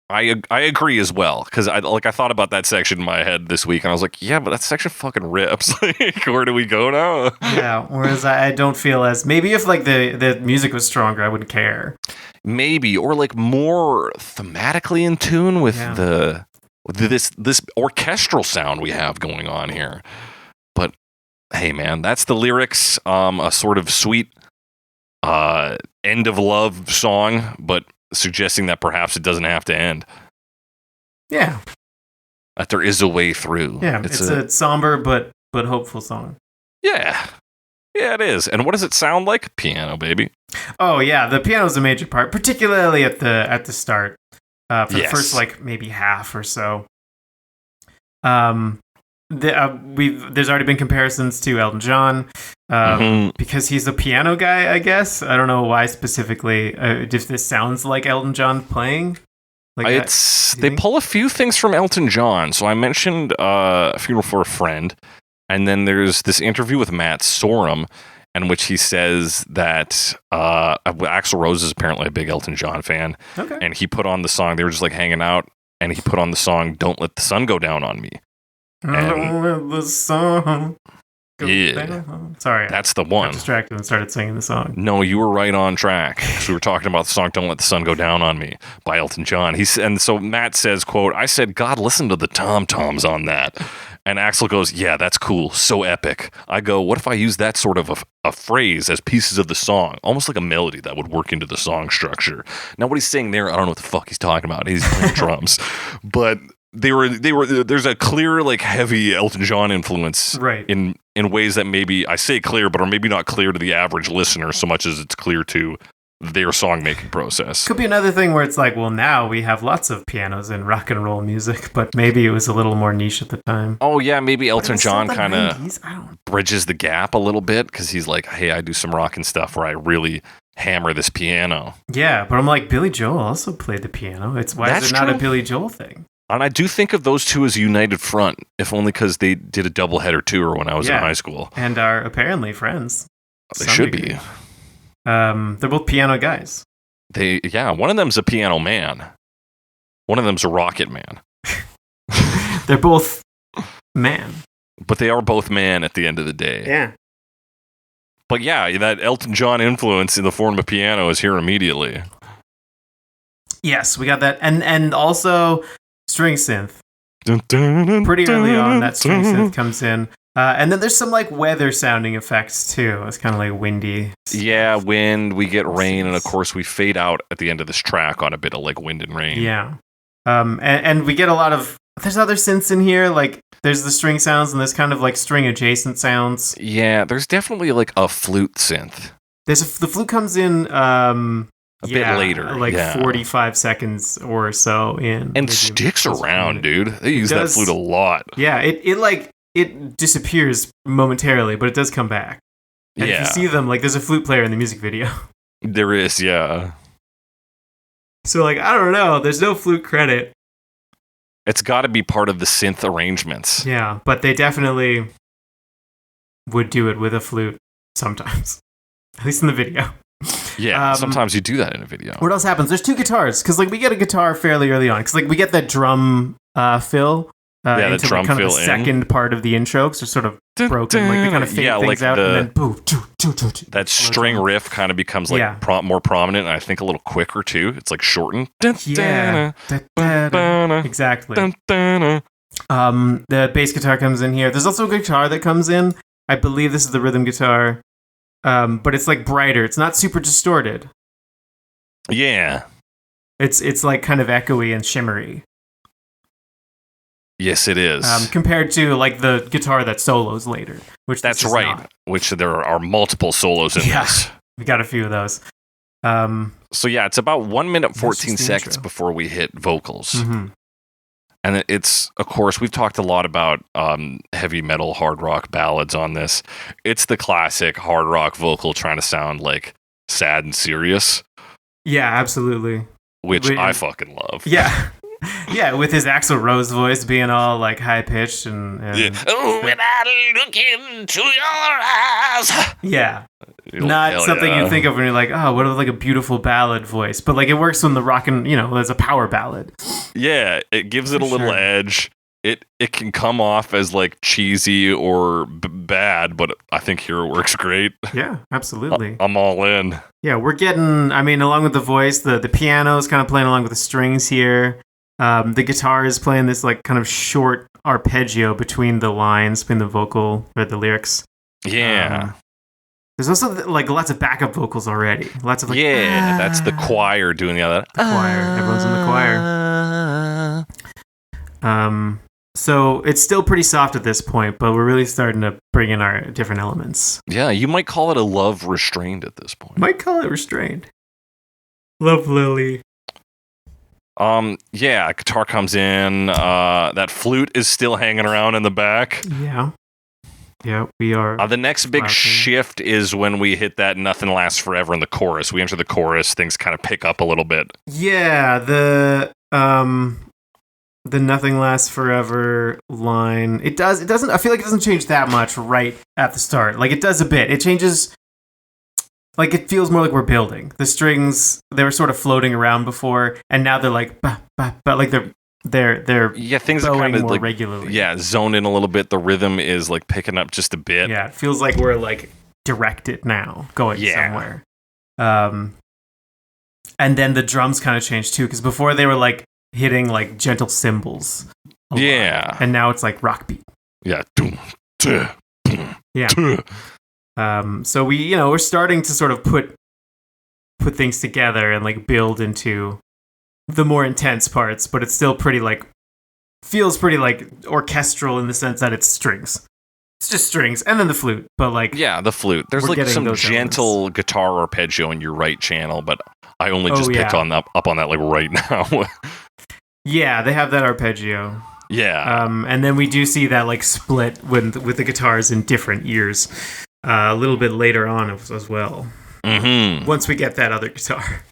I agree as well, because I thought about that section in my head this week, and I was like, yeah, but that section fucking rips. Like, Where Do We Go Now? Yeah, whereas I don't feel as, maybe if like the music was stronger, I wouldn't care. Maybe, or like more thematically in tune with this orchestral sound we have going on here. But hey, man, that's the lyrics. A sort of sweet end of love song, but suggesting that perhaps it doesn't have to end. Yeah. that there is a way through. Yeah, it's a somber but hopeful song. Yeah. Yeah, it is. And what does it sound like? Piano, baby. Oh yeah, the piano is a major part, particularly at the start, for the Yes. first like maybe half or so. There's already been comparisons to Elton John, because he's a piano guy. I guess I don't know why specifically. If this sounds like Elton John playing, like They pull a few things from Elton John. So I mentioned A Funeral for a Friend, and then there's this interview with Matt Sorum, in which he says that Axl Rose is apparently a big Elton John fan, and he put on the song. They were just like hanging out, and he put on the song "Don't Let the Sun Go Down on Me." Don't let the sun go down. Sorry, that's the I one. got distracted and started singing the song. No, you were right on track. Because we were talking about the song "Don't Let the Sun Go Down on Me" by Elton John. And so Matt says, "quote I said, God, listen to the tom toms on that." And Axl goes, "Yeah, that's cool, so epic." I go, "What if I use that sort of a phrase as pieces of the song, almost like a melody that would work into the song structure?" Now, what he's saying there, I don't know what the fuck he's talking about. He's playing drums, but they were. There's a clear, like, heavy Elton John influence, right? In ways that maybe I say clear, but are maybe not clear to the average listener so much as it's clear to their song making process. Could be another thing where it's like, well, now we have lots of pianos in rock and roll music, but maybe it was a little more niche at the time. Oh yeah, maybe Elton John kind of 90s? bridges the gap a little bit because he's like, hey, I do some rockin' stuff where I really hammer this piano. Yeah, but I'm like, Billy Joel also played the piano. Why is it not a Billy Joel thing? And I do think of those two as a united front, if only because they did a doubleheader tour when I was in high school. And are apparently friends. They should be. They're both piano guys. One of them's a piano man. One of them's a rocket man. They're both man. But they are both man at the end of the day. Yeah. But yeah, that Elton John influence in the form of a piano is here immediately. Yes, we got that. And also string synth. Pretty early on, that string synth comes in. And then there's some like weather sounding effects too. It's kind of like windy. Yeah, wind, we get rain, and of course we fade out at the end of this track on a bit of like wind and rain. Yeah. And we get a lot of, there's other synths in here, like there's the string sounds and there's kind of like string adjacent sounds. Yeah, there's definitely like a flute synth. The flute comes in a bit later. Like 45 seconds or so in. And sticks around, dude. They use that flute a lot. Yeah, it disappears momentarily, but it does come back. And if you see them, like, there's a flute player in the music video. There is, yeah. So, like, I don't know. There's no flute credit. It's got to be part of the synth arrangements. Yeah, but they definitely would do it with a flute sometimes. At least in the video. Yeah, sometimes you do that in a video. What else happens? There's two guitars, because, like, we get a guitar fairly early on. Because, like, we get that drum fill. The into drum kind fill of the second part of the intro, because they're sort of broken, like they kind of fade things like out, and then boom, that string riff kind of becomes like more prominent, and I think a little quicker too. It's like shortened. Yeah, exactly. The bass guitar comes in here. There's also a guitar that comes in. I believe this is the rhythm guitar, but it's like brighter. It's not super distorted. Yeah, it's like kind of echoey and shimmery. Yes, it is. Compared to like the guitar that solos later, that's right. Not. Which there are multiple solos in this. We got a few of those. So yeah, it's about 1 minute 14 seconds before we hit vocals, and it's, of course, we've talked a lot about heavy metal, hard rock ballads on this. It's the classic hard rock vocal trying to sound like sad and serious. Yeah, absolutely. Which I fucking love. Yeah. Yeah, with his Axl Rose voice being all like high pitched and oh, when I look into your eyes. Yeah, not something you think of when you're like, oh, what like a beautiful ballad voice, but like it works when the rockin', there's a power ballad. Yeah, it gives it a little edge. It can come off as like cheesy or bad, but I think here it works great. Yeah, absolutely. I'm all in. Yeah, we're getting. I mean, along with the voice, the piano is kind of playing along with the strings here. The guitar is playing this like kind of short arpeggio between the lines, between the vocal or the lyrics. Yeah. There's also like lots of backup vocals already. Lots of like, that's the choir doing the other. The choir. Everyone's in the choir. So it's still pretty soft at this point, but we're really starting to bring in our different elements. Yeah, you might call it a love restrained at this point. Might call it restrained. Love Lily. Yeah, guitar comes in. That flute is still hanging around in the back. Yeah, we are. The next big shift is when we hit that "Nothing Lasts Forever" in the chorus. We enter the chorus, things kind of pick up a little bit. Yeah, the "Nothing Lasts Forever" line. It doesn't. I feel like it doesn't change that much right at the start. Like it does a bit. It changes. Like it feels more like we're building. The strings, they were sort of floating around before, and now they're like, bah, bah, bah, like they're things are kind of more like regularly. Yeah, zoned in a little bit. The rhythm is like picking up just a bit. Yeah, it feels like we're like directed now, going somewhere. And then the drums kind of changed too, because before they were like hitting like gentle cymbals. Yeah, and now it's like rock beat. Yeah. Yeah. So we're starting to sort of put things together and like build into the more intense parts, but it's still feels pretty like orchestral in the sense that it's strings. It's just strings and then the flute, but like the flute. There's like some gentle guitar arpeggio in your right channel, but I only just picked up on that like right now. Yeah, they have that arpeggio. Yeah. And then we do see that like split with the guitars in different ears a little bit later on as well. Mm-hmm. Once we get that other guitar.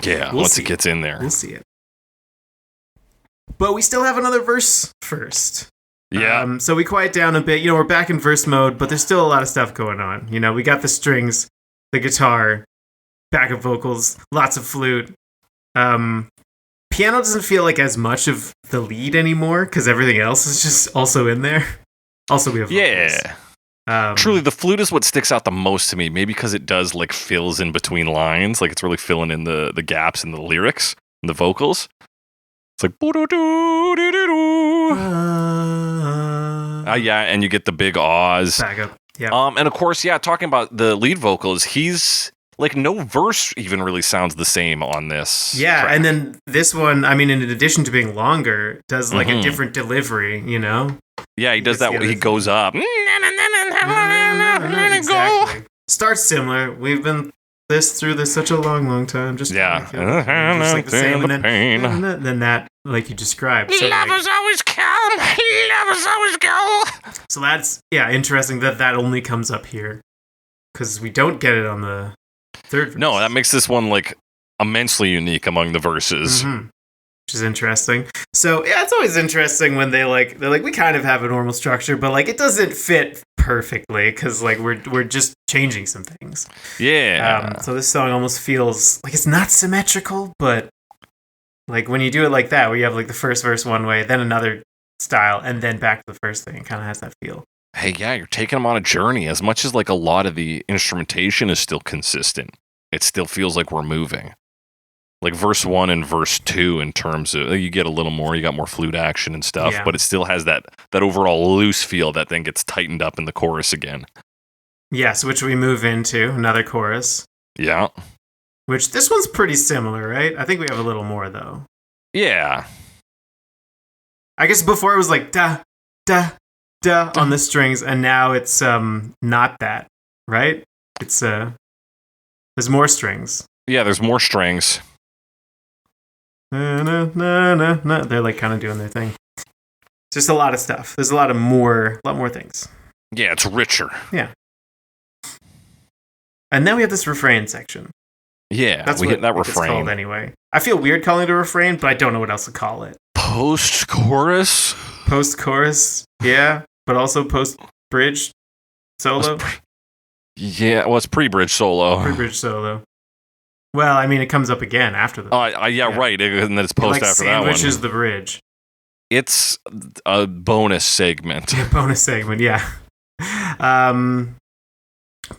Yeah, once it gets in there. We'll see it. But we still have another verse first. Yeah. So we quiet down a bit. We're back in verse mode, but there's still a lot of stuff going on. We got the strings, the guitar, backup vocals, lots of flute. Piano doesn't feel like as much of the lead anymore because everything else is just also in there. Also, we have vocals. Truly, the flute is what sticks out the most to me. Maybe because it does like fills in between lines, like it's really filling in the gaps in the lyrics and the vocals. It's like yeah, and you get the big ahs. Back up. Yeah. And of course, talking about the lead vocals, he's like no verse even really sounds the same on this. Yeah, track. and then this one, I mean, in addition to being longer, does like a different delivery. Yeah, he does that. He goes up. Exactly. Starts similar. We've been through this such a long time. Just like the same, and then that, like you described. So lovers always come, lovers always go. So that's interesting that only comes up here because we don't get it on the third verse. No, that makes this one like immensely unique among the verses. Mm-hmm. Which is interesting. So it's always interesting when they're like we kind of have a normal structure, but like it doesn't fit perfectly because like we're just changing some things. Yeah. So this song almost feels like it's not symmetrical, but like when you do it like that, where you have like the first verse one way, then another style, and then back to the first thing, it kind of has that feel. Hey, yeah, you're taking them on a journey. As much as like a lot of the instrumentation is still consistent, it still feels like we're moving. Like verse 1 and verse 2 in terms of, you get a little more, you got more flute action and stuff, but it still has that overall loose feel that then gets tightened up in the chorus again. Yes, which we move into, another chorus. Yeah. Which this one's pretty similar, right? I think we have a little more though. Yeah. I guess before it was like da, da, da on the strings, and now it's not that, right? It's there's more strings. Yeah, there's more strings. Na, na, na, na, na. They're like kind of doing their thing. Just a lot of stuff. There's a lot more things. Yeah, it's richer. Yeah. And then we have this refrain section. Yeah, that's we what hit that it's refrain. Called anyway. I feel weird calling it a refrain, but I don't know what else to call it. Post-chorus? Post-chorus, yeah. But also post-bridge solo. Yeah, well, it's pre-bridge solo. Pre-bridge solo. Well, I mean, it comes up again after the... yeah, right. And then it's post after that one. Which is the bridge. It's a bonus segment. A bonus segment, yeah.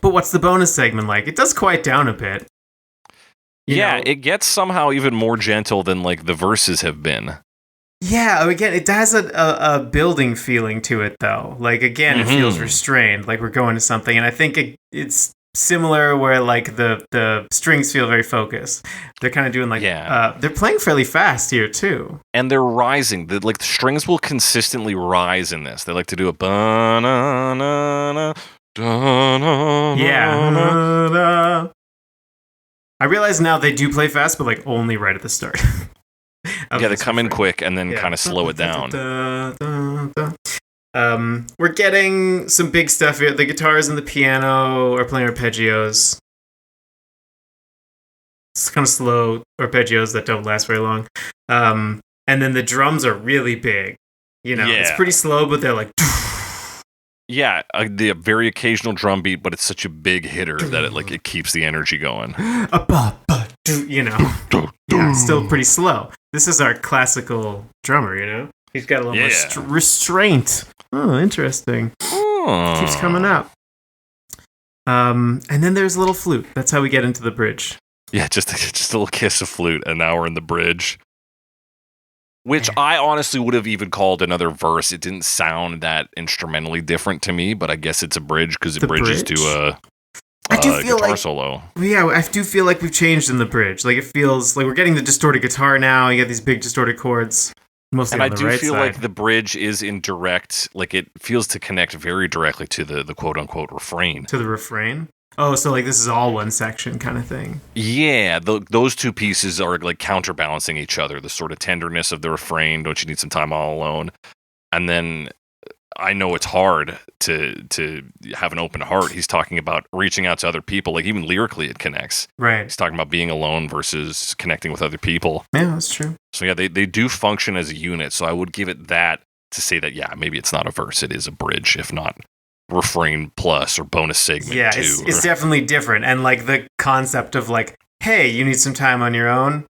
But what's the bonus segment like? It does quiet down a bit. You know? It gets somehow even more gentle than like the verses have been. Yeah, again, it has a building feeling to it, though. Like, again, it feels restrained, like we're going to something. And I think it's similar where like the strings feel very focused. They're kind of doing like they're playing fairly fast here too. And they're rising. The strings will consistently rise in this. They like to do a ba-na-na-na, da-na-na-na. Yeah. I realize now they do play fast, but like only right at the start. Yeah, they come in quick and then kind of slow it down. We're getting some big stuff here. The guitars and the piano are playing arpeggios. It's kind of slow arpeggios that don't last very long. And then the drums are really big. You know, it's pretty slow, but they're like... Yeah, the very occasional drum beat, but it's such a big hitter that it keeps the energy going. You know, still pretty slow. This is our classical drummer, you know? He's got a little more restraint. Oh, interesting. Keeps coming up. And then there's a little flute. That's how we get into the bridge. Yeah, just a little kiss of flute, and now we're in the bridge. Which I honestly would have even called another verse. It didn't sound that instrumentally different to me, but I guess it's a bridge because it bridges to a guitar solo. Yeah, I do feel like we've changed in the bridge. Like it feels like we're getting the distorted guitar now. You get these big distorted chords. Mostly and on the right feel side. like the bridge is in direct, like it feels to connect very directly to the quote unquote refrain. To the refrain? Oh, so like this is all one section kind of thing. Yeah, those two pieces are like counterbalancing each other. The sort of tenderness of the refrain, "Don't you need some time all alone?" And then I know it's hard to have an open heart. He's talking about reaching out to other people. Like even lyrically, it connects. Right. He's talking about being alone versus connecting with other people. Yeah, that's true. So yeah, they do function as a unit. So I would give it that to say that maybe it's not a verse. It is a bridge, if not refrain plus or bonus segment. Yeah, it's definitely different. And like the concept of like, hey, you need some time on your own.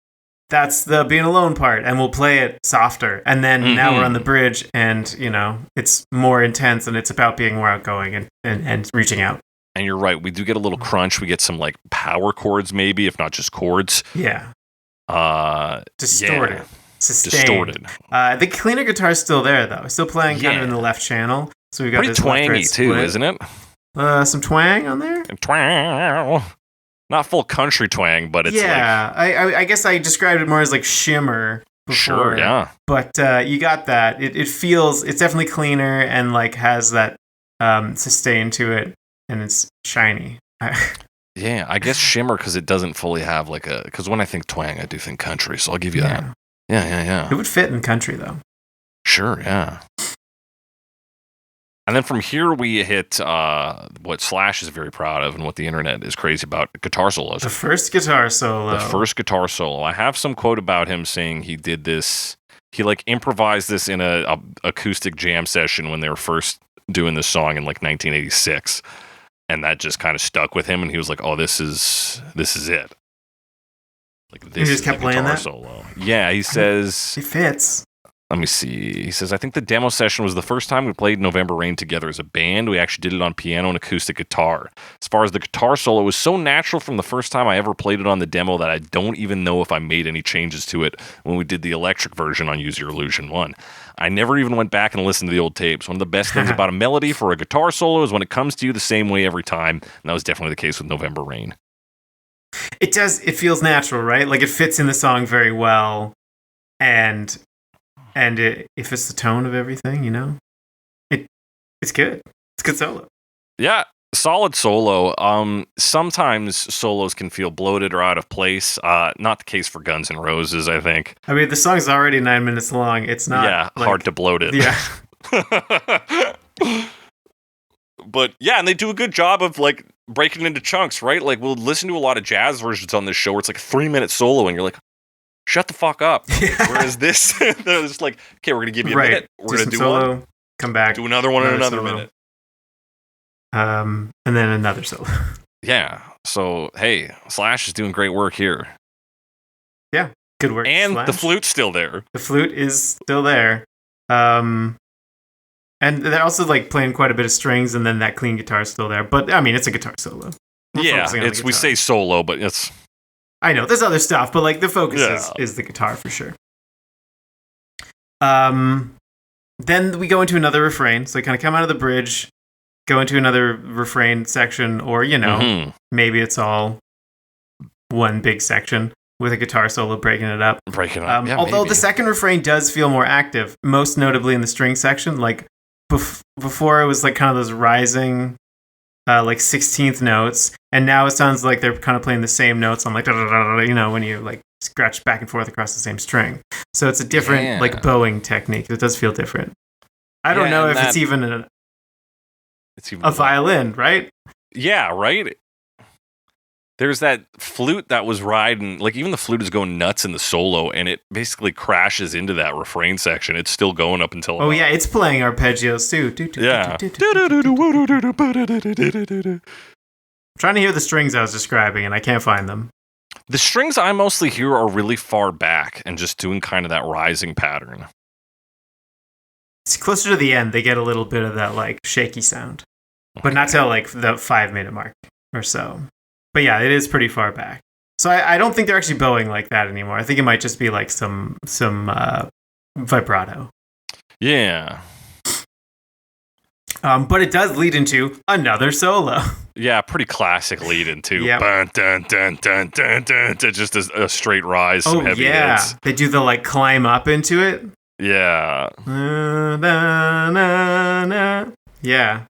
That's the being alone part, and we'll play it softer. And then now we're on the bridge, and you know it's more intense, and it's about being more outgoing and reaching out. And you're right, we do get a little crunch. We get some like power chords, maybe if not just chords. Yeah. Distorted. Yeah. Sustained. Distorted. The cleaner guitar's still there though. Still playing kind of in the left channel. So we got pretty this twangy too, isn't it? Some twang on there. And twang. Not full country twang, but it's I guess I described it more as like shimmer before. Sure, yeah. But you got that. It feels, it's definitely cleaner and like has that sustain to it, and it's shiny. Yeah, I guess shimmer because it doesn't fully have like a, because when I think twang, I do think country, so I'll give you that. Yeah. It would fit in country though. Sure, yeah. And then from here we hit what Slash is very proud of and what the internet is crazy about, guitar solos. The first guitar solo. I have some quote about him saying he did this, he like improvised this in a acoustic jam session when they were first doing this song in like 1986. And that just kind of stuck with him, and he was like, oh, this is it. Like this he just kept playing that solo. Yeah, he says it fits. Let me see. He says, I think the demo session was the first time we played November Rain together as a band. We actually did it on piano and acoustic guitar. As far as the guitar solo, it was so natural from the first time I ever played it on the demo that I don't even know if I made any changes to it when we did the electric version on Use Your Illusion 1. I never even went back and listened to the old tapes. One of the best things about a melody for a guitar solo is when it comes to you the same way every time, and that was definitely the case with November Rain. It does. It feels natural, right? Like it fits in the song very well, and it fits the tone of everything. You know, it's good. It's a good solo. Yeah, solid solo. Sometimes solos can feel bloated or out of place. Not the case for Guns N' Roses, I think. I mean, the song's already 9 minutes long. It's not hard to bloat it. Yeah. But yeah, and they do a good job of like breaking it into chunks, right? Like we'll listen to a lot of jazz versions on this show where it's like a 3-minute solo and you're like, shut the fuck up. Whereas this, they're just like, okay, we're going to give you a minute. We're going to do solo, one. Come back. Do another one in another minute. And then another solo. Yeah. So, hey, Slash is doing great work here. Yeah. Good work. And Slash. The flute's still there. The flute is still there. And they're also like playing quite a bit of strings, and then that clean guitar is still there. But I mean, it's a guitar solo. We say solo, but it's. I know there's other stuff, but like the focus is the guitar for sure. Then we go into another refrain, so they kind of come out of the bridge, go into another refrain section, or, maybe it's all one big section with a guitar solo breaking it up. Although the second refrain does feel more active, most notably in the string section. Like before, it was like kind of those rising, like 16th notes, and now it sounds like they're kind of playing the same notes on like when you like scratch back and forth across the same string. So it's a different like bowing technique. It does feel different. I don't know if it's even a violin, right? Yeah, right. There's that flute that was riding, like even the flute is going nuts in the solo, and it basically crashes into that refrain section. It's still going up until. Oh yeah, it's playing arpeggios too. Yeah. Trying to hear the strings I was describing, and I can't find them. The strings I mostly hear are really far back and just doing kind of that rising pattern. It's closer to the end. They get a little bit of that like shaky sound, but not till like the 5-minute mark or so. But yeah, it is pretty far back. So I don't think they're actually bowing like that anymore. I think it might just be like some vibrato. Yeah. But it does lead into another solo. Yeah, pretty classic lead into. Yep. Dun, dun, dun, dun, dun, dun, dun, just a straight rise. Some heavy hits. They do the like climb up into it. Yeah. Yeah.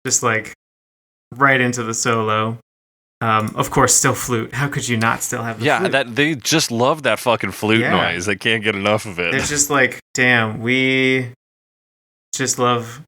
Just like right into the solo. Of course, still flute. How could you not still have the flute? Yeah, they just love that fucking flute noise. They can't get enough of it. It's just like, damn, we just love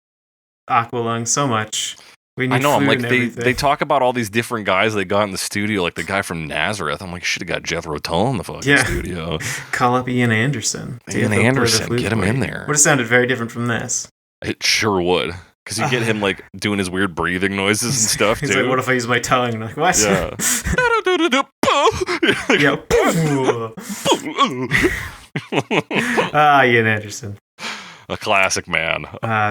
Aqualung so much. We need I'm like, flute they talk about all these different guys they got in the studio, like the guy from Nazareth. I'm like, should have got Jethro Tull in the fucking studio. Call up Ian Anderson. Get him in there. Would have sounded very different from this. It sure would. Because you get him like doing his weird breathing noises and stuff He's too. like, what if I use my tongue? And I'm like, what? Yeah. Ian Anderson. A classic man.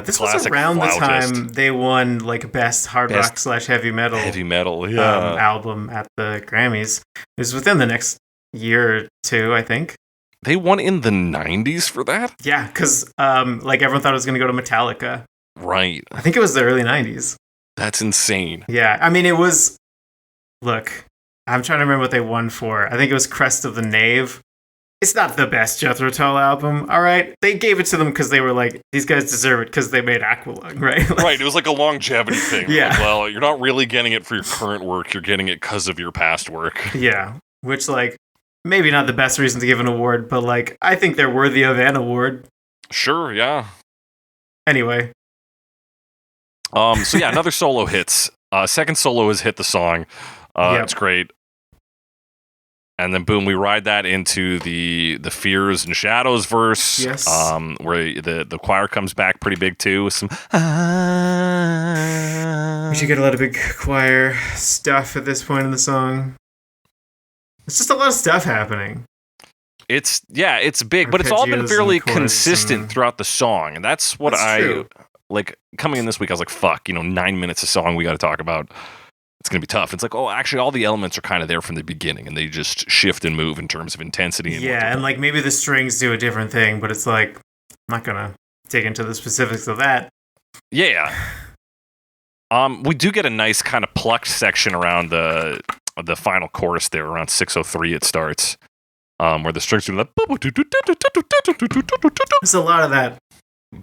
This was around the time they won like best hard rock / heavy metal. Heavy metal, yeah. Album at the Grammys. It was within the next year or two, I think. They won in the 90s for that? Yeah, because like everyone thought it was going to go to Metallica. Right. I think it was the early 90s. That's insane. Yeah, I mean, it was... Look, I'm trying to remember what they won for. I think it was Crest of the Knave. It's not the best Jethro Tull album, all right? They gave it to them because they were like, these guys deserve it because they made Aqualung, right? Right, it was like a longevity thing. Yeah. Like, well, you're not really getting it for your current work, you're getting it because of your past work. Yeah, which, like, maybe not the best reason to give an award, but, like, I think they're worthy of an award. Sure, yeah. Anyway. So yeah, another solo hits. Second solo has hit the song. It's great. And then boom, we ride that into the Fears and Shadows verse. Yes. Where the choir comes back pretty big too with some We should get a lot of big choir stuff at this point in the song. It's just a lot of stuff happening. It's big, but it's all been fairly consistent throughout the song. And that's what true. Like, coming in this week, I was like, fuck, 9 minutes of song we got to talk about. It's going to be tough. It's like, oh, actually, all the elements are kind of there from the beginning, and they just shift and move in terms of intensity. And like, maybe the strings do a different thing, but it's like, I'm not going to dig into the specifics of that. Yeah. We do get a nice kind of plucked section around the final chorus there, around 6:03 it starts, where the strings do that. There's a lot of that.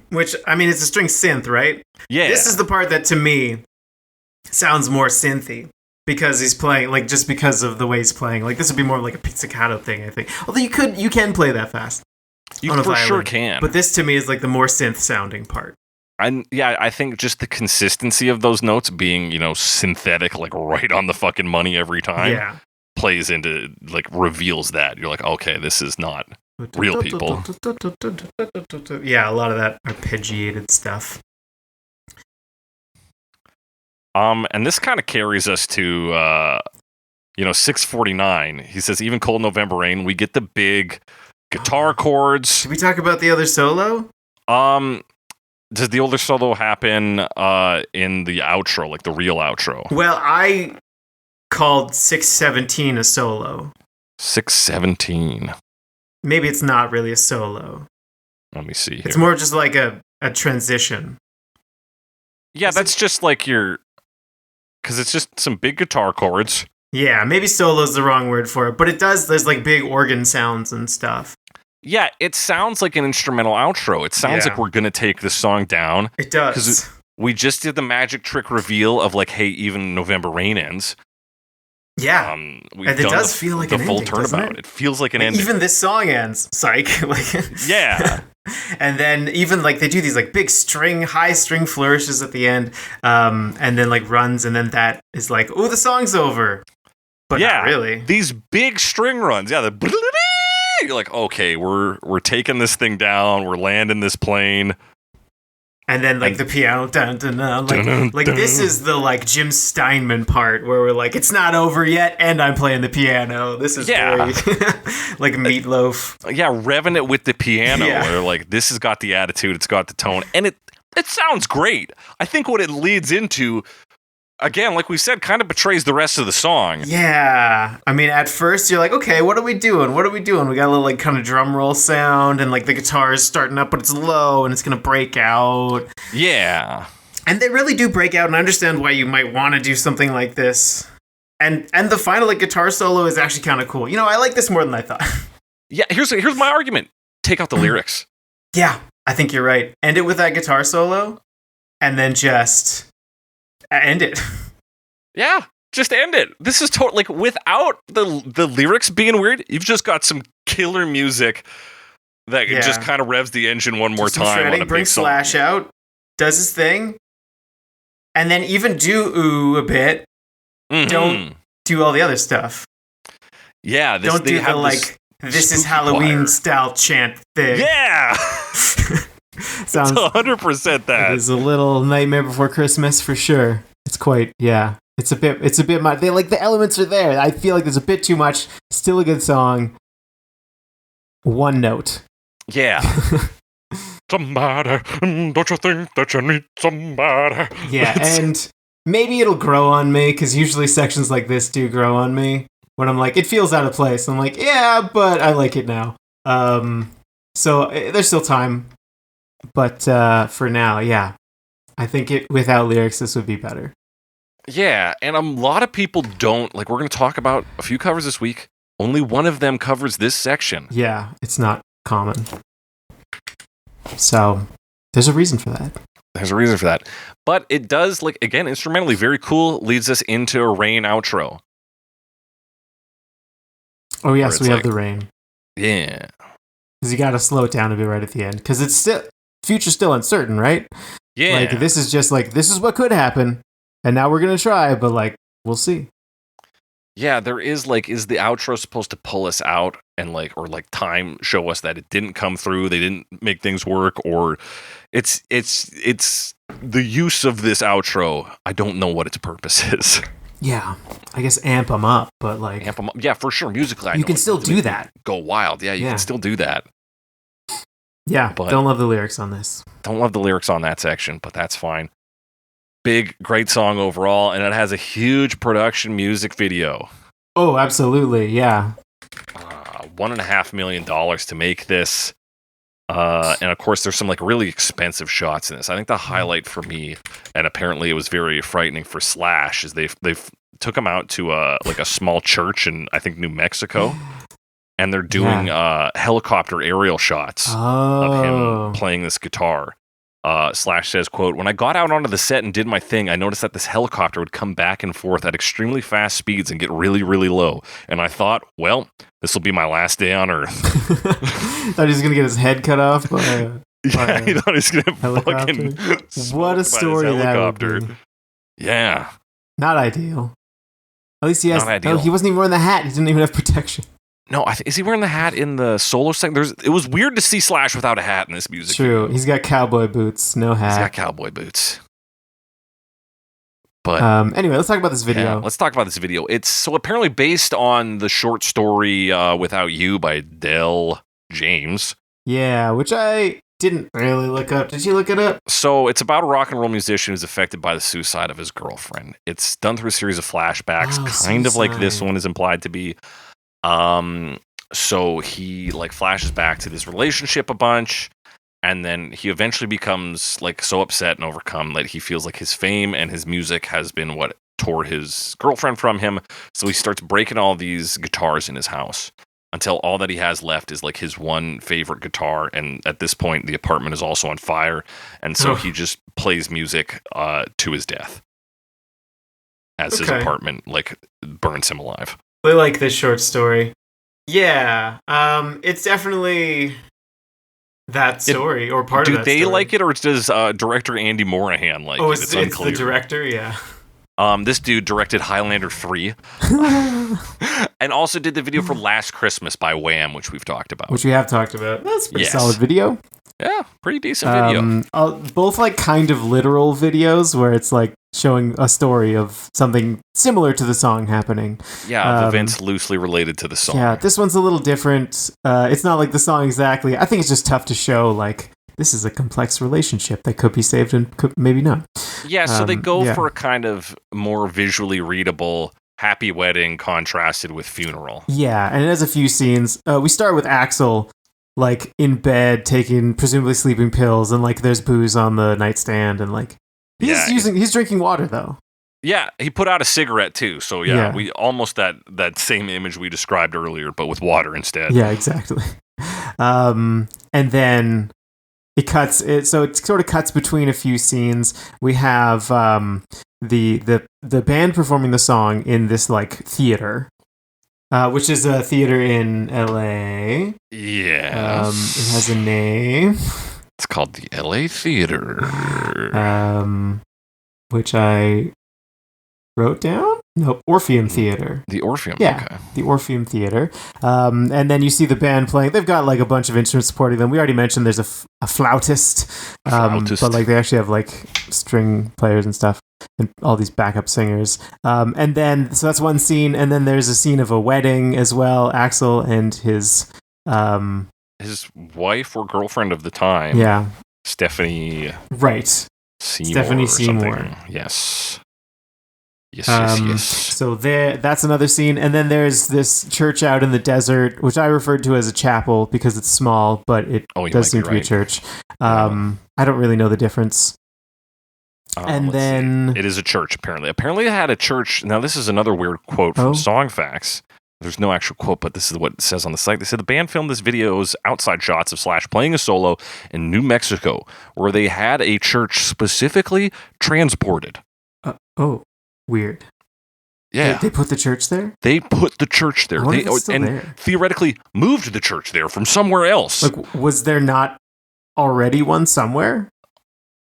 Which, I mean, it's a string synth, right? Yeah. This is the part that, to me, sounds more synthy. Because he's playing, like, just because of the way he's playing. Like, this would be more like a pizzicato thing, I think. Although you can play that fast. You for sure can. But this, to me, is like the more synth-sounding part. And yeah, I think just the consistency of those notes being, synthetic, like right on the fucking money every time, plays into, like, reveals that. You're like, okay, this is not real people. Yeah, a lot of that arpeggiated stuff. And this kind of carries us to 6:49. He says, even cold November rain, we get the big guitar chords. Did we talk about the other solo? Does the older solo happen in the outro, like the real outro? Well, I called 6:17 a solo. 6:17. Maybe it's not really a solo. Let me see here. It's more just like a transition. Yeah, that's just like your... Because it's just some big guitar chords. Yeah, maybe solo's the wrong word for it, but it does. There's like big organ sounds and stuff. Yeah, it sounds like an instrumental outro. It sounds like we're going to take this song down. It does. Because we just did the magic trick reveal of like, hey, even November Rain ends. Yeah. And it does feel like the an full ending, turnabout. It feels like an ending. Even this song ends. Psych. Yeah. And then even like they do these like big high string flourishes at the end, and then like runs, and then that is like, oh, the song's over. But not really. These big string runs. Yeah, you're like, okay, we're taking this thing down. We're landing this plane. And then like the piano, dun, dun, dun, like this is the like Jim Steinman part where we're like, it's not over yet, and I'm playing the piano. This is very like Meatloaf. Yeah, revving it with the piano. Where like this has got the attitude, it's got the tone, and it sounds great. I think what it leads into, again, like we said, kind of betrays the rest of the song. Yeah. I mean, at first you're like, okay, what are we doing? What are we doing? We got a little like kind of drum roll sound, and like the guitar is starting up, but it's low and it's going to break out. Yeah. And they really do break out, and I understand why you might want to do something like this. And the final like guitar solo is actually kind of cool. You know, I like this more than I thought. Yeah, here's my argument. Take out the lyrics. Yeah, I think you're right. End it with that guitar solo, and then just end it. Yeah, just end it. This is totally like without the lyrics being weird. You've just got some killer music that just kind of revs the engine one more time. Shredding, bring Slash out, does his thing, and then even do ooh a bit. Mm-hmm. Don't do all the other stuff. Yeah, don't do the like this is Halloween choir style chant thing. Yeah. Sounds 100% that. It is a little Nightmare Before Christmas for sure. It's quite, It's a bit much. They like the elements are there. I feel like there's a bit too much. Still a good song. One note. Yeah. Somebody, don't you think that you need somebody? Yeah, and maybe it'll grow on me, because usually sections like this do grow on me. When I'm like, it feels out of place. I'm like, yeah, but I like it now. So there's still time. But for now, I think without lyrics, this would be better. Yeah, and a lot of people don't. Like, we're going to talk about a few covers this week. Only one of them covers this section. Yeah, it's not common. So, there's a reason for that. But it does, like, again, instrumentally, very cool, leads us into a Rain outro. Oh, yes, we have the Rain. Yeah. Because you got to slow it down a bit right at the end. Because it's still... Future's still uncertain, right? Yeah. Like, this is just like, this is what could happen, and now we're going to try, but, like, we'll see. Yeah, there is, like, is the outro supposed to pull us out and, like, or, like, time show us that it didn't come through, they didn't make things work, or it's the use of this outro, I don't know what its purpose is. Yeah, I guess amp them up, but, like... Amp them up, yeah, for sure, musically, you can still do that. Go wild, yeah, you can still do that. Yeah, but don't love the lyrics on this. Don't love the lyrics on that section, but that's fine. Big, great song overall, and it has a huge production music video. Oh, absolutely, yeah. $1.5 million to make this. And of course, there's some like really expensive shots in this. I think the highlight for me, and apparently it was very frightening for Slash, is they've took him out to like a small church in, I think, New Mexico. And they're doing helicopter aerial shots of him playing this guitar. Slash says, quote, "When I got out onto the set and did my thing, I noticed that this helicopter would come back and forth at extremely fast speeds and get really, really low. And I thought, well, this will be my last day on Earth." Thought he was going to get his head cut off by he thought he was going to fucking... What a story that would be. Yeah. Not ideal. At least he has... Not ideal. Oh, he wasn't even wearing the hat. He didn't even have protection. No, is he wearing the hat in the solo segment? It was weird to see Slash without a hat in this music. True. He's got cowboy boots, no hat. He's got cowboy boots. But anyway, let's talk about this video. Yeah, let's talk about this video. It's so apparently based on the short story Without You by Del James. Yeah, which I didn't really look up. Did you look it up? So it's about a rock and roll musician who's affected by the suicide of his girlfriend. It's done through a series of flashbacks, kind of like this one is implied to be. So he like flashes back to this relationship a bunch, And then he eventually becomes like so upset and overcome that he feels like his fame and his music has been what tore his girlfriend from him. So he starts breaking all these guitars in his house until all that he has left is like his one favorite guitar. And at this point, the apartment is also on fire. And so he just plays music to his death as his apartment like burns him alive. I like this short story. Yeah, it's definitely that story or part of that story. Do they like it, or does director Andy Morahan like it? It's unclear. The director, yeah. This dude directed Highlander 3 and also did the video for Last Christmas by Wham, which we've talked about. Which we have talked about. That's a pretty solid video. Yeah, pretty decent video. Both like kind of literal videos where it's like showing a story of something similar to the song happening. Yeah, of events loosely related to the song. Yeah, this one's a little different. It's not like the song exactly. I think it's just tough to show like this is a complex relationship that could be saved and could maybe not. Yeah, so they go for a kind of more visually readable happy wedding contrasted with funeral. Yeah, and it has a few scenes. We start with Axel like in bed taking presumably sleeping pills, and like there's booze on the nightstand, and like he's drinking water though. Yeah, he put out a cigarette too. So we almost that same image we described earlier, but with water instead. Yeah, exactly. And then it cuts. So it sort of cuts between a few scenes. We have the band performing the song in this like theater, which is a theater in LA. Yeah, it has a name. It's called the LA Theater. Which I wrote down? Nope, Orpheum Theater. The Orpheum, yeah, okay. The Orpheum Theater. And then you see the band playing. They've got like a bunch of instruments supporting them. We already mentioned there's a flautist. But like they actually have like string players and stuff and all these backup singers. And then, so that's one scene. And then there's a scene of a wedding as well. Axel and his wife or girlfriend of the time. Yeah. Stephanie. Right. Stephanie Seymour. Yes. Yes. So that's another scene. And then there's this church out in the desert, which I referred to as a chapel because it's small, but it does seem to be a church. I don't really know the difference. And then... It is a church, apparently. Apparently it had a church. Now, this is another weird quote from Song Facts. There's no actual quote, but this is what it says on the site. They said the band filmed this video's outside shots of Slash playing a solo in New Mexico, where they had a church specifically transported. Weird. Yeah. They put the church there? They put the church there. There. Theoretically moved the church there from somewhere else. Like, was there not already one somewhere?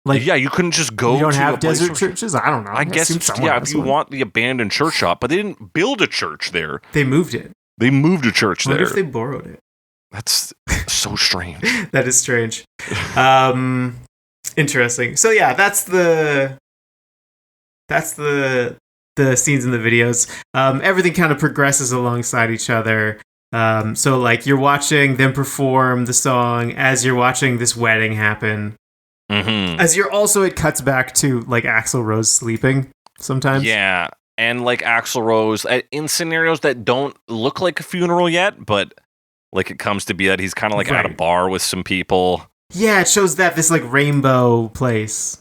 Like, yeah, you couldn't just go. You don't have desert churches? I don't know. I guess if you want the abandoned church shop, but they didn't build a church there. They moved it. They moved a church there. What if they borrowed it? That's so strange. That is strange. Interesting. So yeah, that's the scenes in the videos. Everything kind of progresses alongside each other. So like you're watching them perform the song as you're watching this wedding happen. Mm-hmm. As you're also, it cuts back to like Axl Rose sleeping sometimes. Yeah, and like Axl Rose in scenarios that don't look like a funeral yet, but like it comes to be that he's kind of like at a bar with some people. Yeah, it shows that this like rainbow place.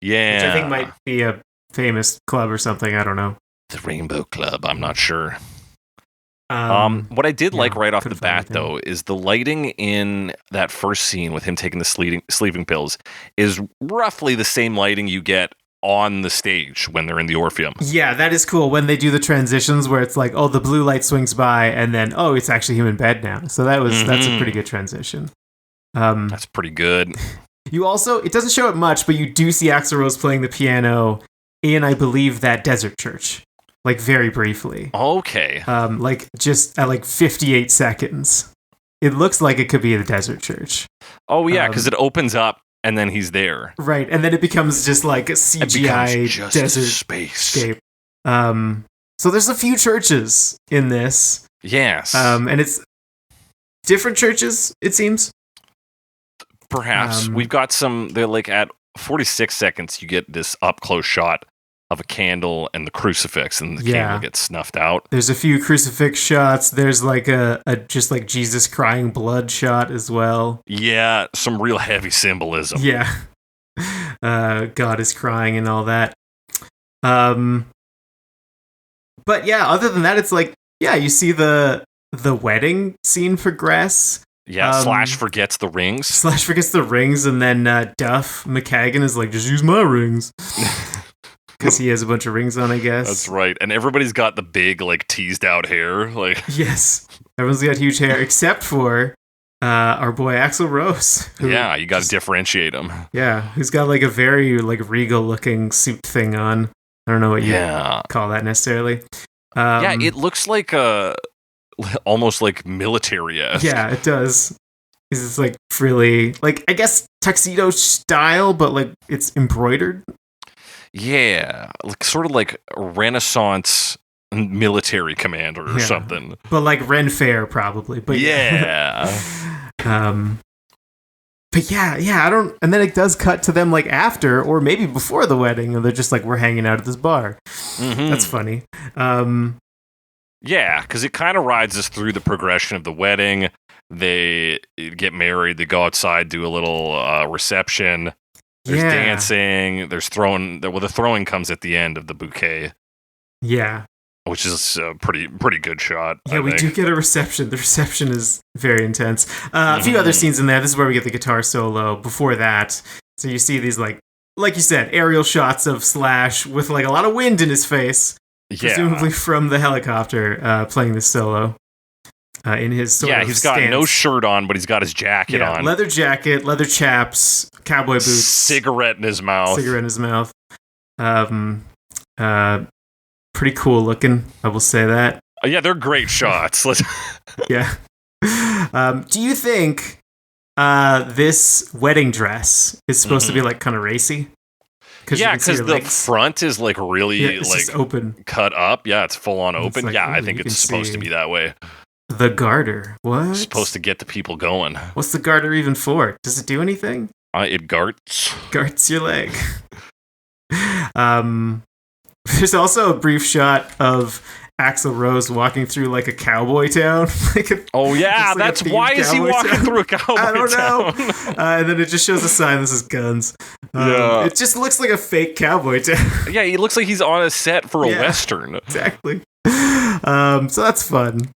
Yeah, which I think might be a famous club or something. I don't know. The Rainbow Club. I'm not sure. What I did like right off the bat, though, is the lighting in that first scene with him taking the sleeping pills is roughly the same lighting you get on the stage when they're in the Orpheum. Yeah, that is cool when they do the transitions where it's like, oh, the blue light swings by, and then, oh, it's actually him in bed now. So that's a pretty good transition. That's pretty good. You also, it doesn't show it much, but you do see Axl Rose playing the piano in, I believe, that desert church. Like, very briefly. Okay. Like, just at, like, 58 seconds. It looks like it could be the desert church. Oh, yeah, because it opens up, and then he's there. Right, and then it becomes just, like, a CGI desert space. So there's a few churches in this. Yes. And it's different churches, it seems. Perhaps. We've got they're, like, at 46 seconds, you get this up-close shot of a candle and the crucifix, and the Yeah. candle gets snuffed out. There's a few crucifix shots. There's like a just like Jesus crying blood shot as well. Yeah, some real heavy symbolism. Yeah. God is crying and all that. But yeah, other than that, it's like, yeah, you see the wedding scene progress. Yeah, Slash forgets the rings. Slash forgets the rings, and then Duff McKagan is like, just use my rings. Because he has a bunch of rings on, I guess. That's right. And everybody's got the big, like, teased out hair. Like, Yes. Everyone's got huge hair, except for our boy Axl Rose. yeah, you got to differentiate him. Yeah, who's got like a very like regal looking suit thing on. I don't know what you call that necessarily. Yeah, it looks like almost like military-esque. Yeah, it does. It's like really like, I guess, tuxedo style, but like it's embroidered. Yeah, like sort of like Renaissance military commander or something. But like Ren Fair probably. But yeah. But yeah, I don't. And then it does cut to them like after, or maybe before the wedding, and they're just like, we're hanging out at this bar. Mm-hmm. That's funny. Yeah, because it kind of rides us through the progression of the wedding. They get married. They go outside, do a little reception. There's dancing. There's throwing. Well, the throwing comes at the end of the bouquet. Yeah. Which is a pretty good shot. Yeah, we do get a reception. The reception is very intense. A few other scenes in there. This is where we get the guitar solo. Before that, so you see these like you said, aerial shots of Slash with like a lot of wind in his face, presumably from the helicopter, playing this solo. In his sort of he's got stance. no shirt on, but he's got his jacket on. Leather jacket, leather chaps, cowboy boots, cigarette in his mouth. Pretty cool looking, I will say that. Yeah, they're great shots. Yeah. Do you think this wedding dress is supposed to be like kind of racy? Yeah, because the front is like really like open, cut up. Yeah, it's full on open. Like, I think it's supposed to be that way. The garter. What? It's supposed to get the people going. What's the garter even for? Does it do anything? It garts. Garts your leg. There's also a brief shot of Axl Rose walking through like a cowboy town. That's why is he walking through a cowboy town? I don't know. And then it just shows a sign that says guns. It just looks like a fake cowboy town. Yeah, he looks like he's on a set for a Western. Exactly. So that's fun.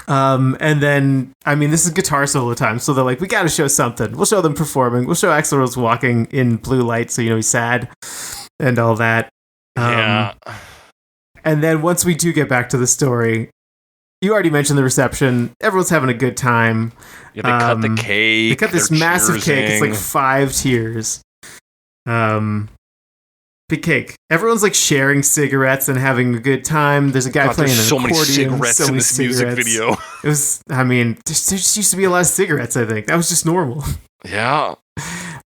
And then, I mean, this is guitar solo time, so they're like, we gotta show something. We'll show them performing. We'll show Axl Rose walking in blue light, so you know he's sad and all that. And then once we do get back to the story, you already mentioned the reception. Everyone's having a good time. Yeah, they cut the cake. They cut this massive cake. It's like 5 tiers. Big cake. Everyone's like sharing cigarettes and having a good time. There's a guy playing an accordion. Many cigarettes in this music video. It was, I mean, there just used to be a lot of cigarettes, I think. That was just normal. Yeah.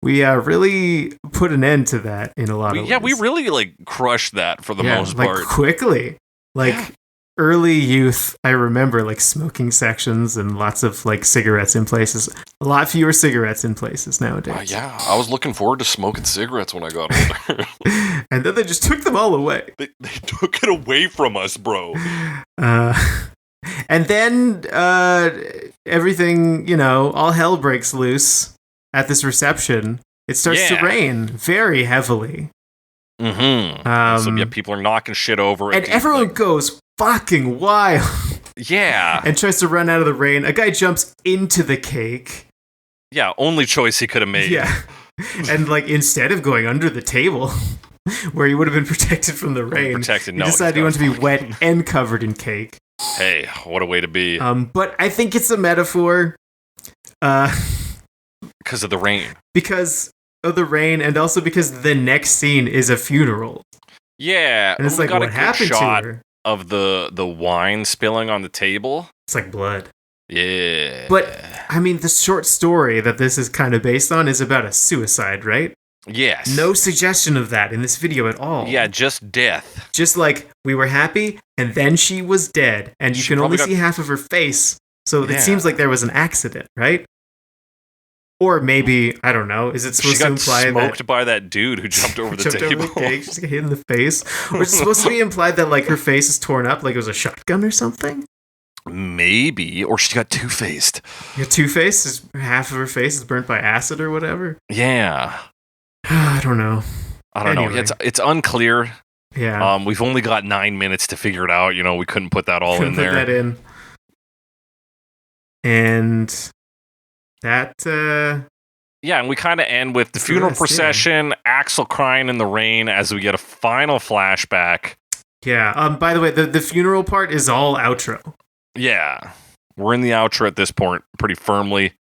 We really put an end to that in a lot of ways. Yeah, we really like crushed that for the most part. Like quickly. Like early youth, I remember like smoking sections and lots of like cigarettes in places. A lot fewer cigarettes in places nowadays. Yeah, I was looking forward to smoking cigarettes when I got older. And then they just took them all away. They took it away from us, bro. And then everything, all hell breaks loose at this reception. It starts to rain very heavily. Mm-hmm. So people are knocking shit over. And everyone goes fucking wild. Yeah. And tries to run out of the rain. A guy jumps into the cake. Yeah, only choice he could have made. Yeah. And like instead of going under the table, where he would have been protected from the rain, he decided he wanted to be wet and covered in cake. Hey, what a way to be. But I think it's a metaphor. Because of the rain. Because of the rain, and also because the next scene is a funeral. Yeah. And it's like, what happened to her? Of the wine spilling on the table. It's like blood. Yeah. But, I mean, the short story that this is kind of based on is about a suicide, right? Yes. No suggestion of that in this video at all. Yeah, just death. Just like, we were happy, and then she was dead, and you can only see half of her face, so it seems like there was an accident, right? Or maybe, I don't know, is it She supposed to got imply smoked by that dude who jumped over the table. She's got hit in the face? Or is it supposed to be implied that like her face is torn up like it was a shotgun or something? Maybe. Or she got two-faced. Yeah, Two-Face, half of her face is burnt by acid or whatever? Yeah. I don't know. I don't know. Anyway. It's unclear. Yeah. We've only got 9 minutes to figure it out. You know, we couldn't put that all Couldn't in there. Put that in. And that, Yeah, and we kind of end with the funeral procession, Axel crying in the rain as we get a final flashback. Yeah. By the way, the funeral part is all outro. Yeah. We're in the outro at this point pretty firmly.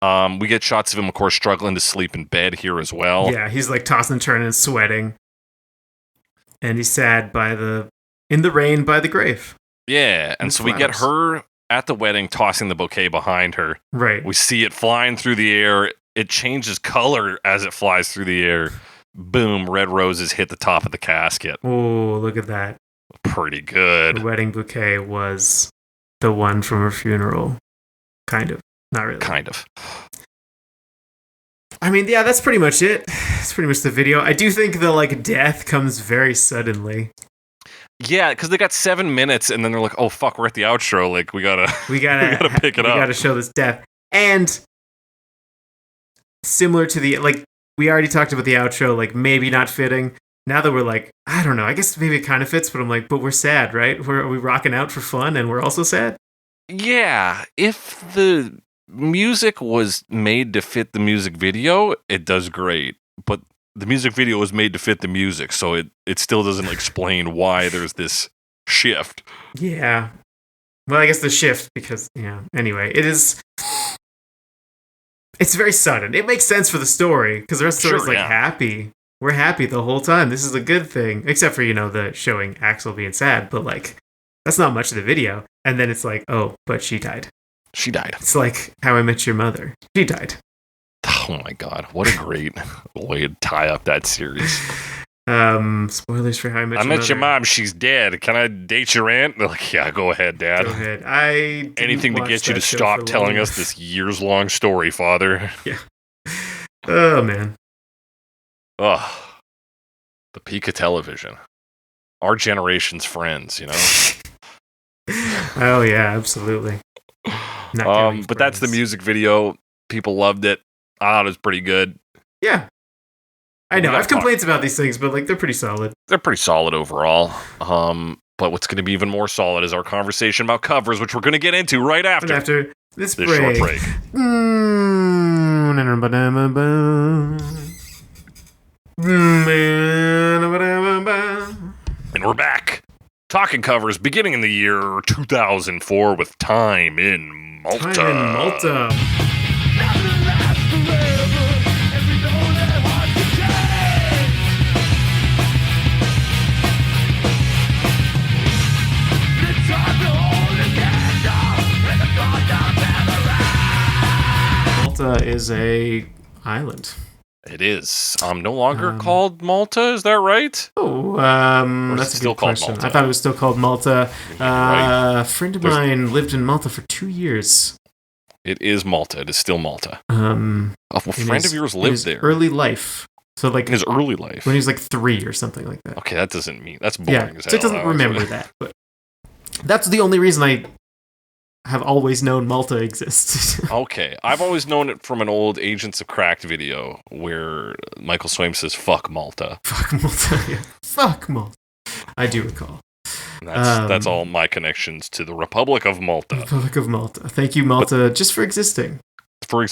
We get shots of him, of course, struggling to sleep in bed here as well. Yeah, he's like tossing and turning and sweating. And he's sad in the rain by the grave. Yeah, and so we get her at the wedding tossing the bouquet behind her. Right. We see it flying through the air. It changes color as it flies through the air. Boom, red roses hit the top of the casket. Oh, look at that. Pretty good. The wedding bouquet was the one from her funeral. Kind of. Not really. Kind of. I mean, yeah, that's pretty much it. That's pretty much the video. I do think the like death comes very suddenly. Yeah, because they got 7 minutes, and then they're like, "Oh fuck, we're at the outro. Like, we gotta pick it up. We gotta show this death." And similar to the like, we already talked about the outro, like maybe not fitting. Now that we're like, I don't know. I guess maybe it kind of fits, but I'm like, but we're sad, right? Are we rocking out for fun, and we're also sad? Yeah, if the music was made to fit the music video, it does great. But the music video was made to fit the music, so it still doesn't explain why there's this shift. Yeah. Well, I guess the shift, because, yeah. Anyway, it's very sudden. It makes sense for the story, because the rest of the story's happy. We're happy the whole time. This is a good thing. Except for, the showing Axel being sad, but like, that's not much of the video. And then it's like, oh, but she died. She died. It's like How I Met Your Mother. She died. Oh my god, what a great way to tie up that series. Spoilers for How I Met Your Mother. I met your mom, she's dead. Can I date your aunt? They're like, yeah, go ahead, Dad. Go ahead. Anything to get you to stop telling us this years-long story, Father. Yeah. Oh, man. Ugh. The peak of television. Our generation's friends, Oh, yeah, absolutely. But that's the music video. People loved it. I thought it was pretty good. Yeah. I know. I have complaints about these things, but like they're pretty solid. They're pretty solid overall. But what's going to be even more solid is our conversation about covers, which we're going to get into right after this short break. And we're back. Talking covers beginning in the year 2004 with Time in Malta. Time in Malta. Malta is a island. It is. No longer called Malta, is that right? Oh, that's a good question. Malta? I thought it was still called Malta. Right. A friend of mine lived in Malta for 2 years. It is Malta. It is still Malta. A friend of yours lived there. Early life. So like in his early life. When he was like 3 or something like that. Okay, that doesn't mean that's boring as hell. So it doesn't remember that, but that's the only reason I have always known Malta exists. Okay, I've always known it from an old Agents of Cracked video where Michael Swaim says "fuck Malta." Fuck Malta. Yeah. Fuck Malta. I do recall. That's all my connections to the Republic of Malta. Republic of Malta. Thank you, Malta, just for existing. For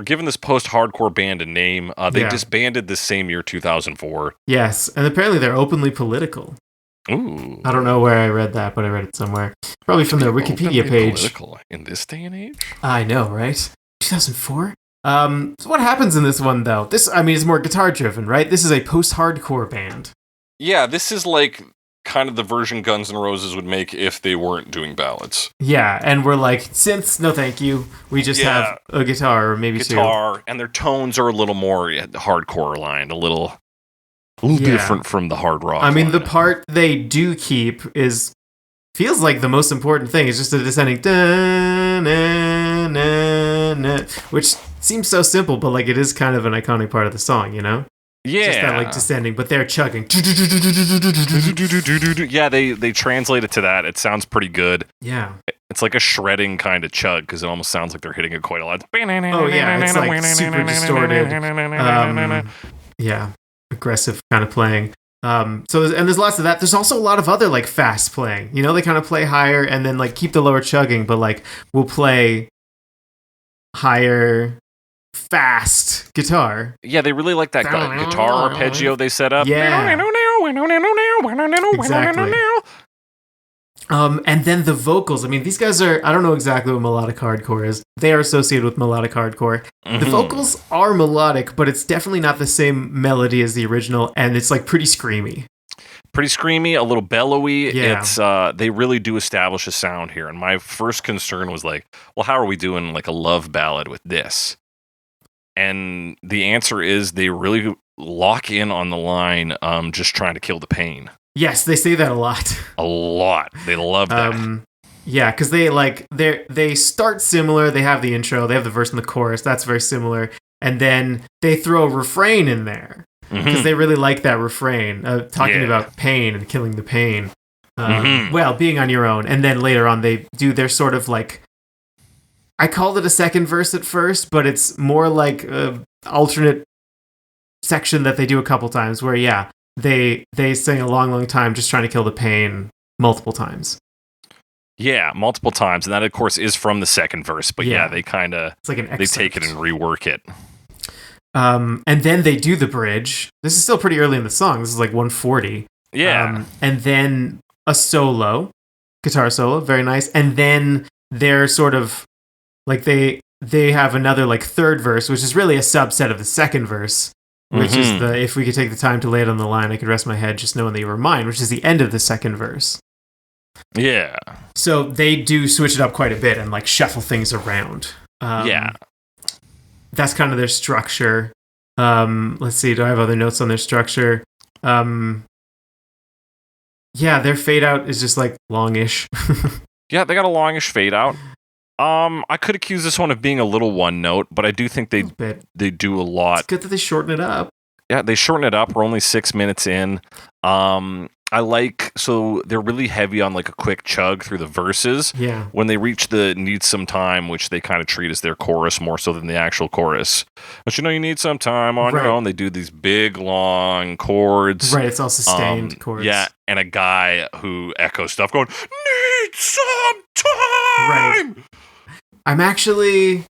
giving this post-hardcore band a name. They disbanded this same year, 2004. Yes, and apparently they're openly political. Ooh. I don't know where I read that, but I read it somewhere. Probably from their Wikipedia page. Political in this day and age? I know, right? 2004? So what happens in this one, though? This, is more guitar-driven, right? This is a post-hardcore band. Yeah, this is like kind of the version Guns N' Roses would make if they weren't doing ballads. Yeah, and we're like, synths, no thank you. We just have a guitar or maybe two. And their tones are a little more hardcore aligned, a little different from the hard rock. The part they do keep feels like the most important thing. It's just a descending, which seems so simple, but like it is kind of an iconic part of the song, you know? Yeah. Just that like descending, but they're chugging. Yeah, they translate it to that. It sounds pretty good. Yeah. It's like a shredding kind of chug because it almost sounds like they're hitting it quite a lot. Oh yeah, it's like super distorted. Yeah, aggressive kind of playing. There's lots of that. There's also a lot of other like fast playing. You know, they kind of play higher and then like keep the lower chugging, but like we'll play higher fast guitar. Yeah, they really like that guitar arpeggio they set up. Yeah. Exactly. And then the vocals. I mean, these guys I don't know exactly what melodic hardcore is. They are associated with melodic hardcore. The vocals are melodic, but it's definitely not the same melody as the original, and it's like pretty screamy. Pretty screamy, a little bellowy. Yeah. It's they really do establish a sound here. And my first concern was like, well, how are we doing like a love ballad with this? And the answer is they really lock in on the line, just trying to kill the pain. Yes, they say that a lot. A lot. They love that. Yeah, because they start similar. They have the intro, they have the verse and the chorus. That's very similar. And then they throw a refrain in there because they really like that refrain, talking about pain and killing the pain. Well, being on your own. And then later on, they do their sort of like, I called it a second verse at first, but it's more like an alternate section that they do a couple times where, yeah, they sing a long, long time just trying to kill the pain multiple times. Yeah, multiple times. And that, of course, is from the second verse. But yeah, they kind of, it's like an excerpt. They take it and rework it. And then they do the bridge. This is still pretty early in the song. This is like 140. Yeah. And then a solo, guitar solo, very nice. And then they're sort of like they have another like third verse, which is really a subset of the second verse, which is the if we could take the time to lay it on the line, I could rest my head just knowing that you were mine, which is the end of the second verse. Yeah. So they do switch it up quite a bit and like shuffle things around. Yeah. That's kind of their structure. Let's see, do I have other notes on their structure? Yeah, their fade out is just like longish. Yeah, they got a longish fade out. I could accuse this one of being a little one note, but I do think they do a lot. It's good that they shorten it up. Yeah, they shorten it up. We're only 6 minutes in. So they're really heavy on like a quick chug through the verses. Yeah. When they reach the need some time, which they kind of treat as their chorus more so than the actual chorus. But you need some time on your own. They do these big long chords. Right, it's all sustained chords. Yeah, and a guy who echoes stuff going, need some time! Right. I'm actually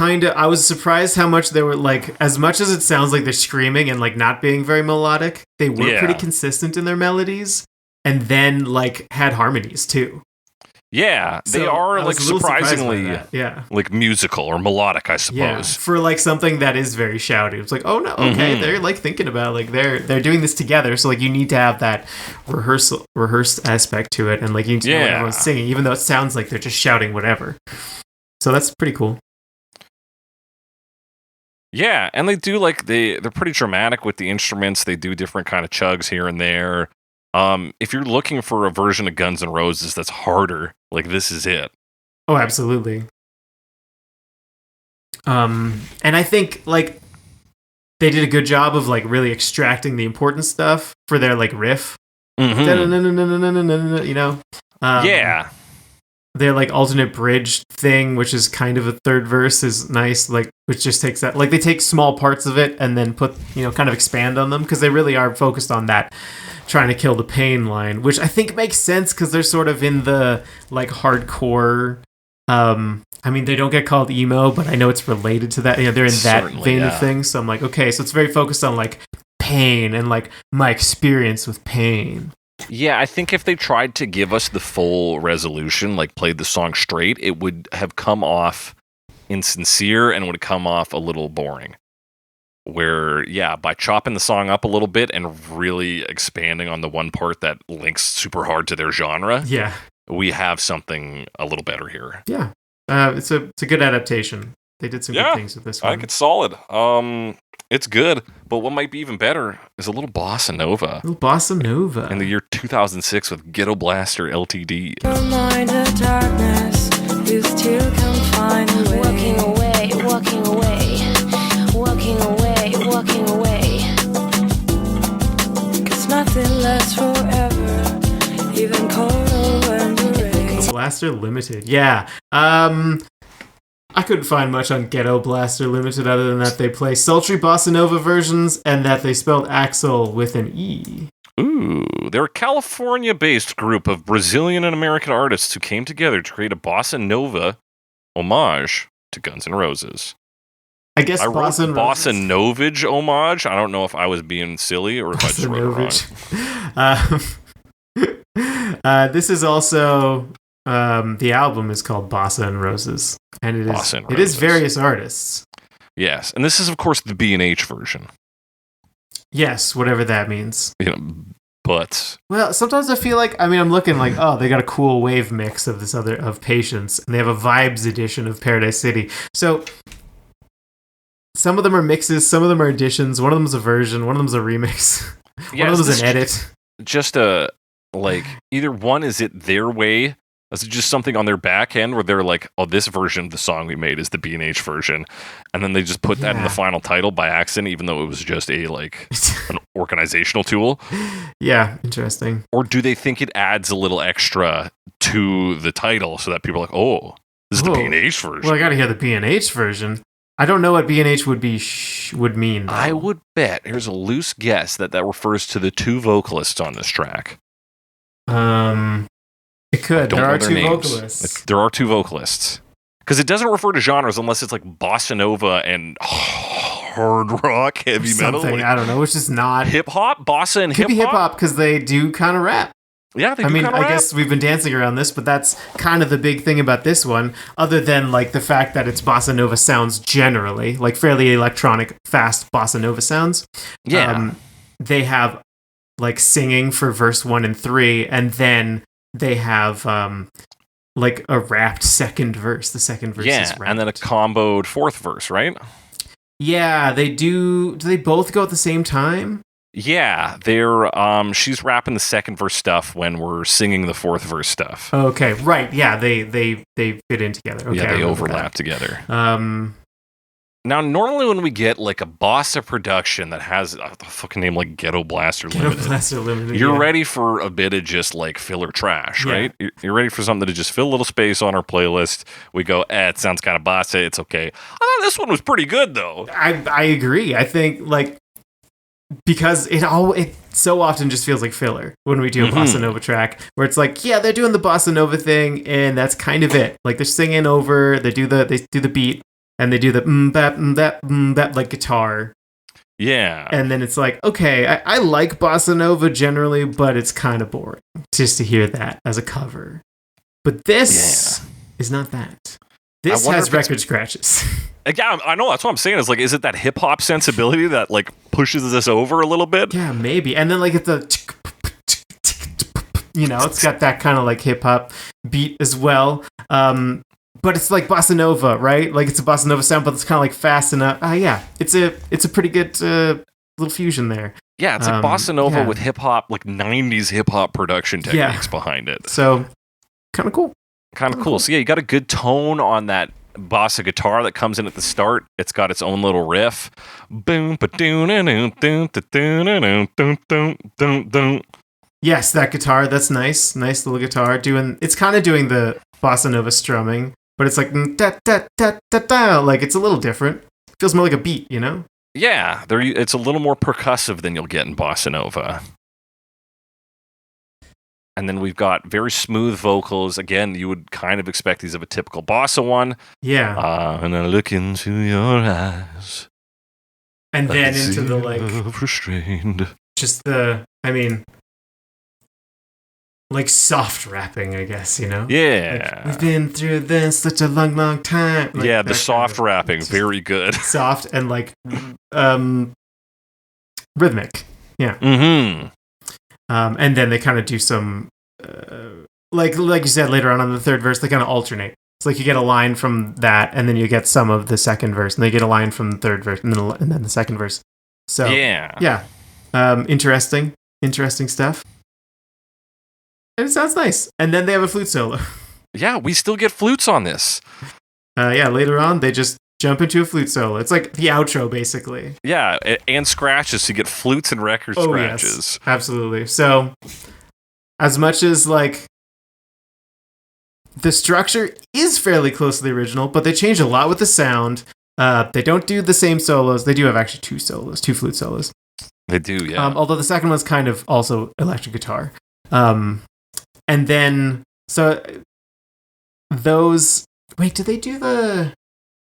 I was surprised how much they were like, as much as it sounds like they're screaming and like not being very melodic, they were pretty consistent in their melodies and then like had harmonies too. Yeah, they are like surprisingly like musical or melodic, I suppose. Yeah, for like something that is very shouty. It's like, oh no, okay, they're like thinking about it. Like they're doing this together, so like you need to have that rehearsed aspect to it, and like you need to know what everyone's singing, even though it sounds like they're just shouting whatever. So that's pretty cool. Yeah, and they do like they're pretty dramatic with the instruments. They do different kind of chugs here and there. If you're looking for a version of Guns N' Roses that's harder, like this is it. Oh, absolutely. And I think like they did a good job of like really extracting the important stuff for their like riff. You know? Yeah. Their like alternate bridge thing, which is kind of a third verse, is nice. Like, which just takes that, like they take small parts of it and then put, kind of expand on them because they really are focused on that trying to kill the pain line, which I think makes sense because they're sort of in the like hardcore. I mean, they don't get called emo, but I know it's related to that. They're in that vein of things. So I'm like, okay, so it's very focused on like pain and like my experience with pain. Yeah, I think if they tried to give us the full resolution, like played the song straight, it would have come off insincere and would come off a little boring. Where, by chopping the song up a little bit and really expanding on the one part that links super hard to their genre, we have something a little better here. Yeah, it's a good adaptation. They did some good things with this one. I think it's solid. It's good, but what might be even better is a little bossa nova. A little bossa nova. In the year 2006 with Ghetto Blaster LTD. Remind the darkness used to come find away. Walking Blaster Limited. Yeah. I couldn't find much on Ghetto Blaster Limited other than that they play sultry bossa nova versions and that they spelled Axel with an E. Ooh, they're a California-based group of Brazilian and American artists who came together to create a bossa nova homage to Guns N' Roses. I guess I wrote bossa and bossa Roses. novage homage. I don't know if I was being silly or if I just wrote it wrong. This is also the album is called Bossa and Roses, and it is various artists. Yes, and this is of course the B&H version. Yes, whatever that means. But well, sometimes I feel like I'm looking like, oh, they got a cool wave mix of this other of Patience, and they have a vibes edition of Paradise City. So some of them are mixes, some of them are additions. One of them is a version, one of them is a remix, one of them is an edit. Just either one, is it their way? Is it just something on their back end where they're like, oh, this version of the song we made is the B&H version, and then they just put that in the final title by accident, even though it was just an organizational tool? Yeah, interesting. Or do they think it adds a little extra to the title so that people are like, oh, this is the B&H version? Well, I gotta hear the B&H version. I don't know what B&H would mean, though. I would bet, here's a loose guess, that refers to the two vocalists on this track. It could. There are two vocalists. There are two vocalists. Because it doesn't refer to genres unless it's like bossa nova and hard rock, heavy metal. I don't know, which is not... Hip-hop? Bossa and hip-hop? Could be hip-hop because they do kind of rap. Yeah, they do kind of rap. I guess we've been dancing around this, but that's kind of the big thing about this one, other than like the fact that it's bossa nova sounds generally, like fairly electronic, fast bossa nova sounds. Yeah. They have like singing for verse 1 and 3, and then they have like a rapped second verse. The second verse is rapped. And then a comboed fourth verse, right? Yeah, they do. Do they both go at the same time? Yeah, they're she's rapping the second verse stuff when we're singing the fourth verse stuff. Okay, right. Yeah, they fit in together. Okay, yeah, they overlap together. Now, normally when we get like a bossa production that has a fucking name like Ghetto Blaster Limited, you're ready for a bit of just like filler trash, right? You're ready for something to just fill a little space on our playlist. We go, it sounds kind of bossa, it's okay. I thought this one was pretty good though. I agree. I think like because it so often just feels like filler when we do a bossa nova track, where it's like, yeah, they're doing the bossa nova thing, and that's kind of it. Like they're singing over, they do the beat. And they do the bap like guitar. Yeah. And then it's like, okay, I like bossa nova generally, but it's kind of boring just to hear that as a cover. But this is not that. This has record scratches. Yeah, I know. That's what I'm saying. Is like, is it that hip hop sensibility that like pushes this over a little bit? Yeah, maybe. And then like it's the, it's got that kind of like hip hop beat as well. But it's like bossa nova, right? Like it's a bossa nova sound, but it's kind of like fast enough. Yeah, it's a pretty good little fusion there. Yeah, it's like bossa nova with hip hop, like 90s hip hop production techniques behind it. So kind of cool. Kind of cool. So yeah, you got a good tone on that bossa guitar that comes in at the start. It's got its own little riff. Boom, yes, that guitar. That's nice. Nice little guitar. It's kind of doing the bossa nova strumming. But it's like da da da da da. Like it's a little different. It feels more like a beat, you know? Yeah, it's a little more percussive than you'll get in bossa nova. And then we've got very smooth vocals. Again, you would kind of expect these of a typical bossa one. Yeah. And I look into your eyes. And then into the like restrained. Just like soft rapping, I guess, you know? Yeah. Like, we've been through this such a long, long time. Like, yeah, the soft rapping, very good. Soft and like rhythmic. Yeah. Mm-hmm. And then they kind of do some like you said later on the third verse, they kind of alternate. It's like you get a line from that, and then you get some of the second verse, and they get a line from the third verse, and then the second verse. So yeah. Interesting stuff. And it sounds nice. And then they have a flute solo. Yeah, we still get flutes on this. Later on, they just jump into a flute solo. It's like the outro, basically. Yeah, and scratches to get flutes and record scratches. Yes, absolutely. So, as much as, like, the structure is fairly close to the original, but they change a lot with the sound. They don't do the same solos. They do have actually two flute solos. They do, yeah. Although the second one's kind of also electric guitar. And then, so those... Wait, did they do the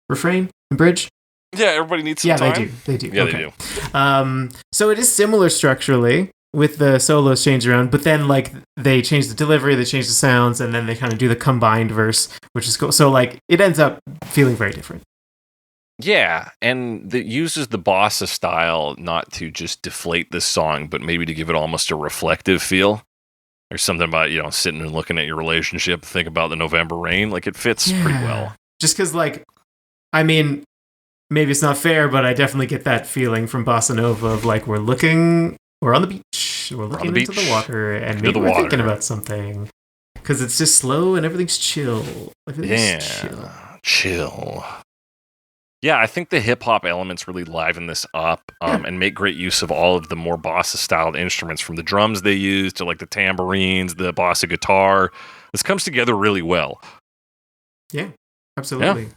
refrain and bridge? Yeah, everybody needs some time. Yeah, they do. Yeah, Okay. they do. So it is similar structurally with the solos changed around, but then like they change the delivery, they change the sounds, and then they kind of do the combined verse, which is cool. So like it ends up feeling very different. Yeah, and it uses the bossa style not to just deflate this song, but maybe to give it almost a reflective feel. There's something about, sitting and looking at your relationship, think about the November rain. Like, it fits pretty well. Just because, like, I mean, maybe it's not fair, but I definitely get that feeling from Bossa Nova of, like, we're on the beach, we're looking into the water, and maybe we're thinking about something. Because it's just slow and everything's chill. Chill. Yeah, I think the hip-hop elements really liven this up and make great use of all of the more bossa-styled instruments, from the drums they use to like the tambourines, the bossa guitar. This comes together really well. Yeah, absolutely.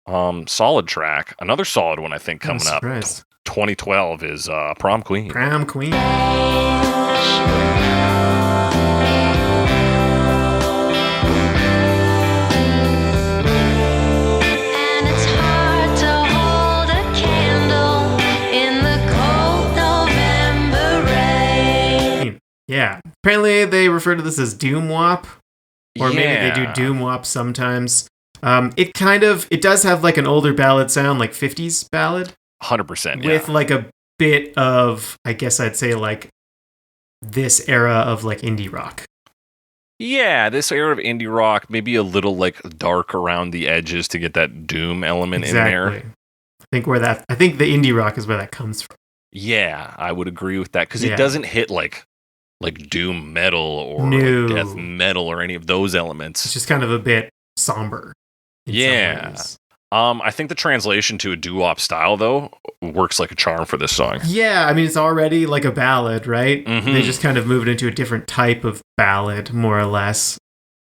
Yeah. Solid track. Another solid one, I think, coming up. 2012 is Prom Queen. Prom Queen. Yeah. Apparently they refer to this as doom wop. Or maybe they do doom wop sometimes. It does have like an older ballad sound, like 50s ballad. 100%, With like a bit of, I guess I'd say like this era of like indie rock. Yeah, this era of indie rock, maybe a little like dark around the edges to get that doom element in there. I think the indie rock is where that comes from. Yeah, I would agree with that, because it doesn't hit like doom metal or death metal or any of those elements. It's just kind of a bit somber. Yeah. I think the translation to a doo-wop style, though, works like a charm for this song. Yeah, I mean, it's already like a ballad, right? Mm-hmm. They just kind of moved into a different type of ballad, more or less.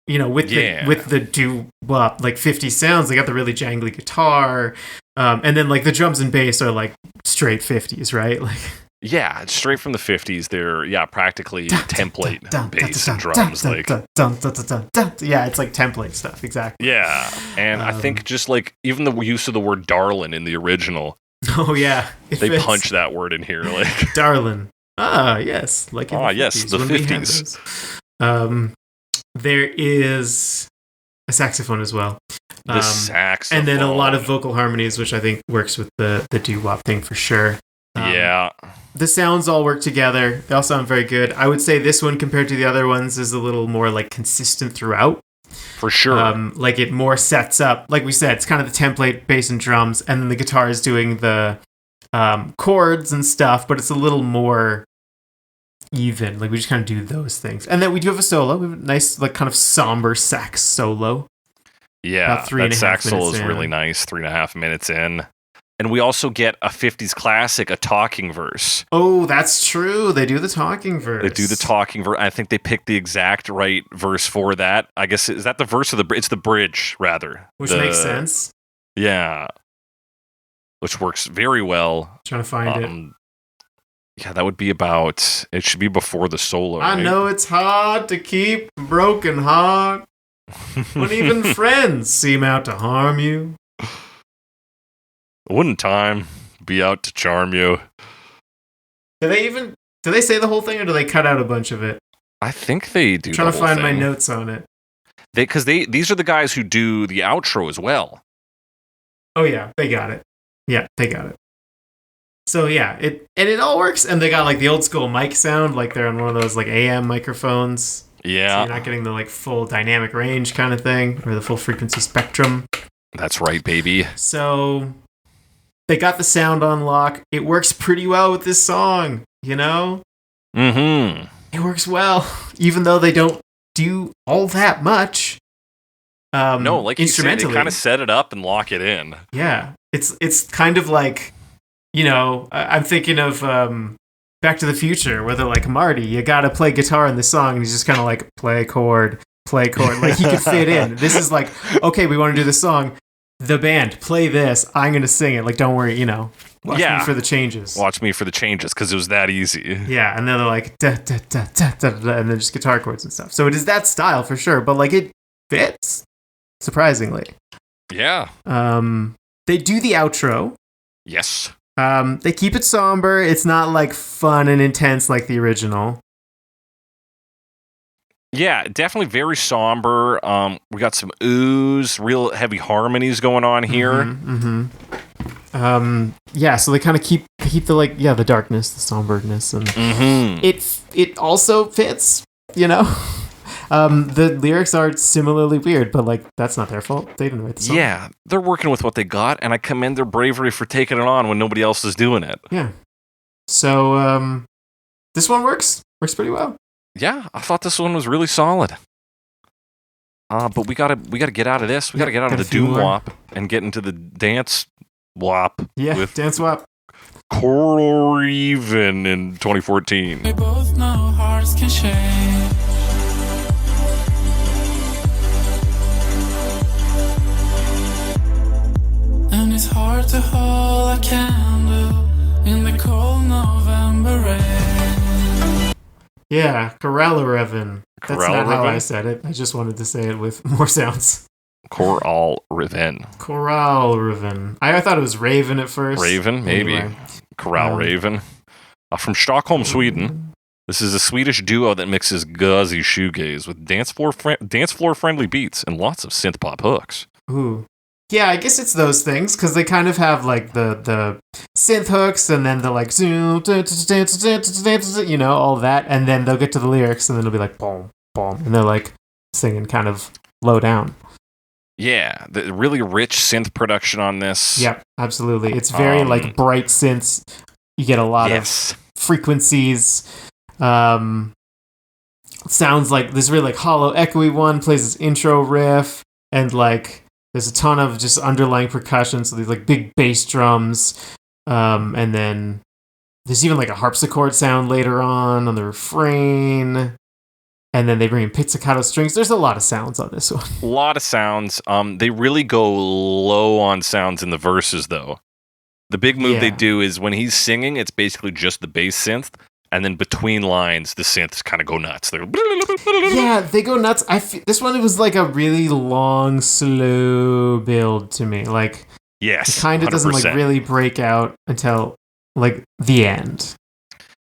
With the doo-wop, like 50 sounds, they got the really jangly guitar, and then like the drums and bass are like straight 50s, right? Like. Yeah, it's straight from the 50s. They're practically template bass and drums. Yeah, it's like template stuff, exactly. Yeah, and I think just like even the use of the word darlin' in the original. Oh yeah, they punch that word in here, like darlin'. Yes, like in the 50s, the 50s. There is a saxophone as well. The saxophone, and then a lot of vocal harmonies, which I think works with the doo-wop thing for sure. The sounds all work together. They all sound very good. I would say this one, compared to the other ones, is a little more like consistent throughout. For sure. Like it more sets up, like we said, it's kind of the template, bass and drums, and then the guitar is doing the chords and stuff, but it's a little more even. Like we just kind of do those things. And then we do have a solo. We have a nice, like kind of somber sax solo. Yeah, that sax solo is really nice. 3.5 minutes in. And we also get a 50s classic, a talking verse. Oh, that's true. They do the talking verse. I think they picked the exact right verse for that. I guess, is that the verse or it's the bridge, rather. Which makes sense. Yeah. Which works very well. Trying to find it. Yeah, that would be it should be before the solo. I know it's hard to keep a broken heart when even friends seem out to harm you. Wouldn't time be out to charm you? Do they say the whole thing, or do they cut out a bunch of it? I think they do. I'm trying to find my notes on it. These are the guys who do the outro as well. Oh yeah, they got it. Yeah, they got it. So yeah, it all works, and they got like the old school mic sound, like they're on one of those like AM microphones. Yeah, so you're not getting the like full dynamic range kind of thing, or the full frequency spectrum. That's right, baby. So they got the sound on lock. It works pretty well with this song, Mm-hmm. It works well, even though they don't do all that much. No, like you said, they kind of set it up and lock it in. Yeah, it's kind of like, I'm thinking of Back to the Future, where they're like, Marty, you gotta play guitar in this song, and he's just kind of like, play a chord, play chord. Like he could fit in. This is like, okay, we want to do this song. The band, play this. I'm going to sing it. Like, don't worry, watch me for the changes. Watch me for the changes because it was that easy. Yeah, and then they're like, da, da, da, da, da, da, and then just guitar chords and stuff. So it is that style for sure, but like it fits, surprisingly. Yeah. They do the outro. Yes. They keep it somber. It's not like fun and intense like the original. Yeah, definitely very somber. We got some oohs, real heavy harmonies going on here. Yeah, so they kind of keep the the darkness, the somberness, and it also fits, The lyrics are similarly weird, but like that's not their fault. They didn't write the song. Yeah, they're working with what they got, and I commend their bravery for taking it on when nobody else is doing it. Yeah. So this one works pretty well. Yeah, I thought this one was really solid. But we gotta get out of this. We gotta get out of the doom wop and get into the dance wop. Yeah, with dance wop. Korallreven in 2014. We both know hearts can shake, and it's hard to hold a candle in the cold November rain. Yeah, Korallreven. That's not how Korallreven? I said it. I just wanted to say it with more sounds. Korallreven. Korallreven. I thought it was Raven at first. Raven, maybe. Anyway. Korallreven. From Stockholm, Sweden. This is a Swedish duo that mixes gauzy shoegaze with dance floor friendly beats and lots of synth pop hooks. Ooh. Yeah, I guess it's those things, because they kind of have like the synth hooks and then the like, all that, and then they'll get to the lyrics and then it'll be like, boom, boom, and they're like singing kind of low down. Yeah, the really rich synth production on this. Yep, absolutely. It's very like bright synths. You get a lot of frequencies. Sounds like this really like hollow, echoey one plays this intro riff, and like there's a ton of just underlying percussion, so these like big bass drums, and then there's even like a harpsichord sound later on the refrain, and then they bring in pizzicato strings. There's a lot of sounds on this one. A lot of sounds. They really go low on sounds in the verses, though. The big move they do is when he's singing, it's basically just the bass synth, and then between lines, the synths kind of go nuts. They're yeah, they go nuts. This one, it was like a really long, slow build to me. Like, yes, it kind of doesn't like really break out until like the end.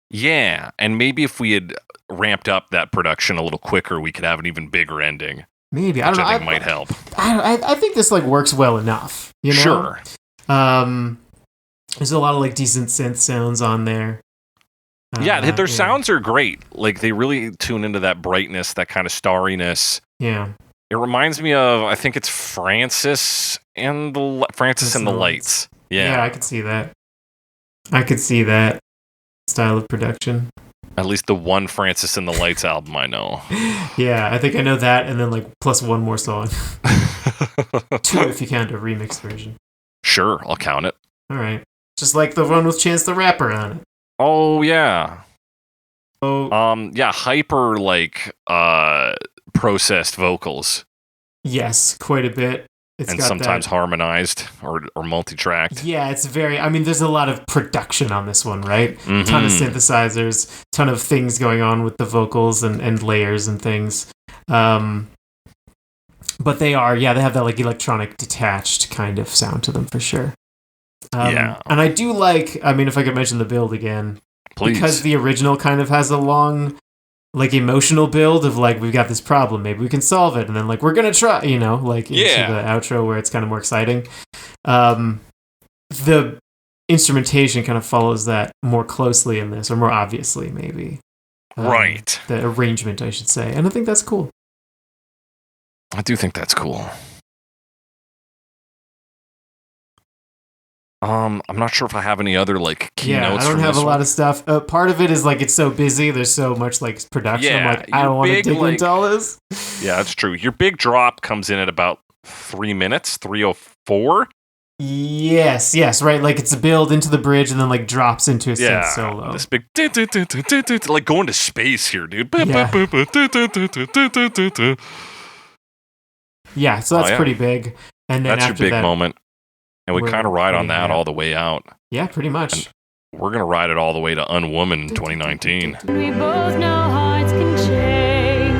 Yeah, and maybe if we had ramped up that production a little quicker, we could have an even bigger ending. Maybe. I don't know. I think might help. I think this like works well enough. Sure. There's a lot of like decent synth sounds on there. Their sounds are great. Like they really tune into that brightness, that kind of starriness. Yeah. It reminds me of, I think it's Francis and the Lights. Yeah, I could see that. I could see that style of production. At least the one Francis and the Lights album I know. Yeah, I think I know that, and then like plus one more song. 2 if you count a remix version. Sure, I'll count it. All right. Just like the one with Chance the Rapper on it. Oh yeah. Oh. Hyper like processed vocals. Yes, quite a bit. It's and got sometimes that. Harmonized or multi-tracked. Yeah, it's very. I mean, there's a lot of production on this one, right? Mm-hmm. Ton of synthesizers, ton of things going on with the vocals and layers and things. But they have that like electronic detached kind of sound to them for sure. And I do like. I mean, if I could mention the build again, please, because the original kind of has a long, like emotional build of like we've got this problem, maybe we can solve it, and then like we're gonna try, like into the outro where it's kind of more exciting. The instrumentation kind of follows that more closely in this, or more obviously, maybe. Right. The arrangement, I should say, and I think that's cool. I do think that's cool. I'm not sure if I have any other like keynotes. I don't have a lot of stuff. Part of it is like it's so busy. There's so much like production. I'm like, I don't want to dig into all this. Yeah, that's true. Your big drop comes in at about 3 minutes, 3:04. Yes, right. Like it's a build into the bridge and then like drops into a synth solo. This big like going to space here, dude. Yeah, so that's pretty big. And then that's your after big that, moment. And we kind of ride on that yeah. all the way out. Yeah, pretty much. And we're going to ride it all the way to Unwoman in 2019. We both know hearts can change.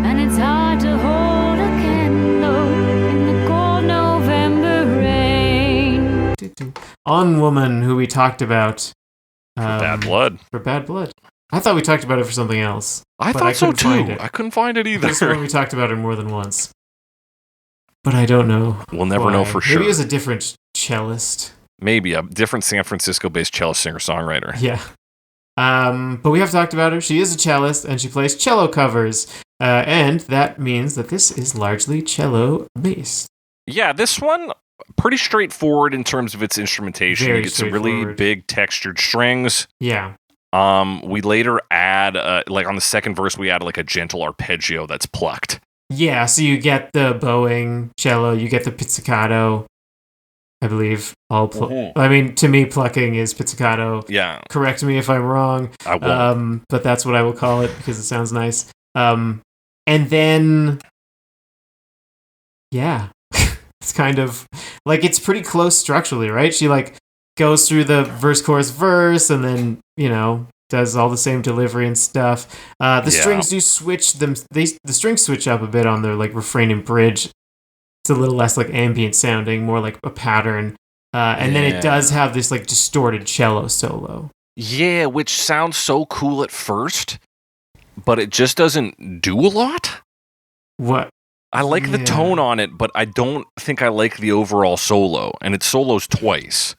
And it's hard to hold a candle in the cold November rain. Unwoman, who we talked about. For Bad Blood. For Bad Blood. I thought we talked about it for something else. I thought so too. I couldn't find it either. This one we talked about it more than once. But I don't know. We'll never know for sure. Maybe it was a different cellist. Maybe a different San Francisco-based cellist singer-songwriter. Yeah. But we have talked about her. She is a cellist, and she plays cello covers. And that means that this is largely cello-based. Yeah, this one, pretty straightforward in terms of its instrumentation. Very You get some really big textured strings. Yeah. We later add, like on the second verse, we add like a gentle arpeggio that's plucked. Yeah, so you get the bowing cello, you get the pizzicato, I believe. I mean, to me, plucking is pizzicato. Yeah. Correct me if I'm wrong. I won't. But that's what I will call it because it sounds nice. And then, yeah, it's kind of like it's pretty close structurally, right? She like goes through the verse, chorus, verse, and then, you know, does all the same delivery and stuff. The strings do switch them. The strings switch up a bit on their like refrain and bridge. It's a little less like ambient sounding, more like a pattern. And then it does have this like distorted cello solo. Yeah, which sounds so cool at first, but it just doesn't do a lot. What? I like the tone on it, but I don't think I like the overall solo. And it solos twice.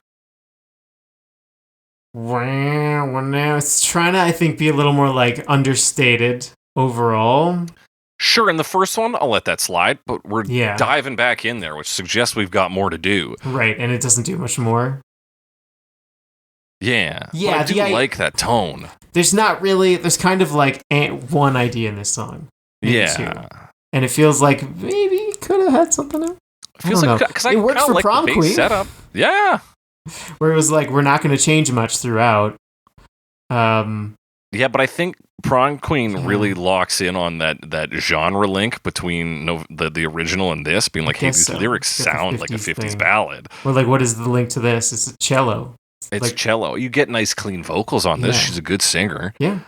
Wow, now it's trying to, I think, be a little more like understated overall. Sure, in the first one, I'll let that slide, but we're diving back in there, which suggests we've got more to do. Right, and it doesn't do much more. Yeah. Yeah, but I do like that tone. There's not really, there's kind of like one idea in this song. Yeah. Two. And it feels like maybe it could have had something else. It feels like, because I worked for like Prom the bass Queen. setup. Yeah. Where it was like, we're not going to change much throughout. Yeah, but I think Prom Queen really locks in on that genre link between the original and this, being like, hey, these lyrics sound like a 50s ballad. Or like, what is the link to this? It's a cello. It's like, cello. You get nice, clean vocals on this. She's a good singer. Yeah.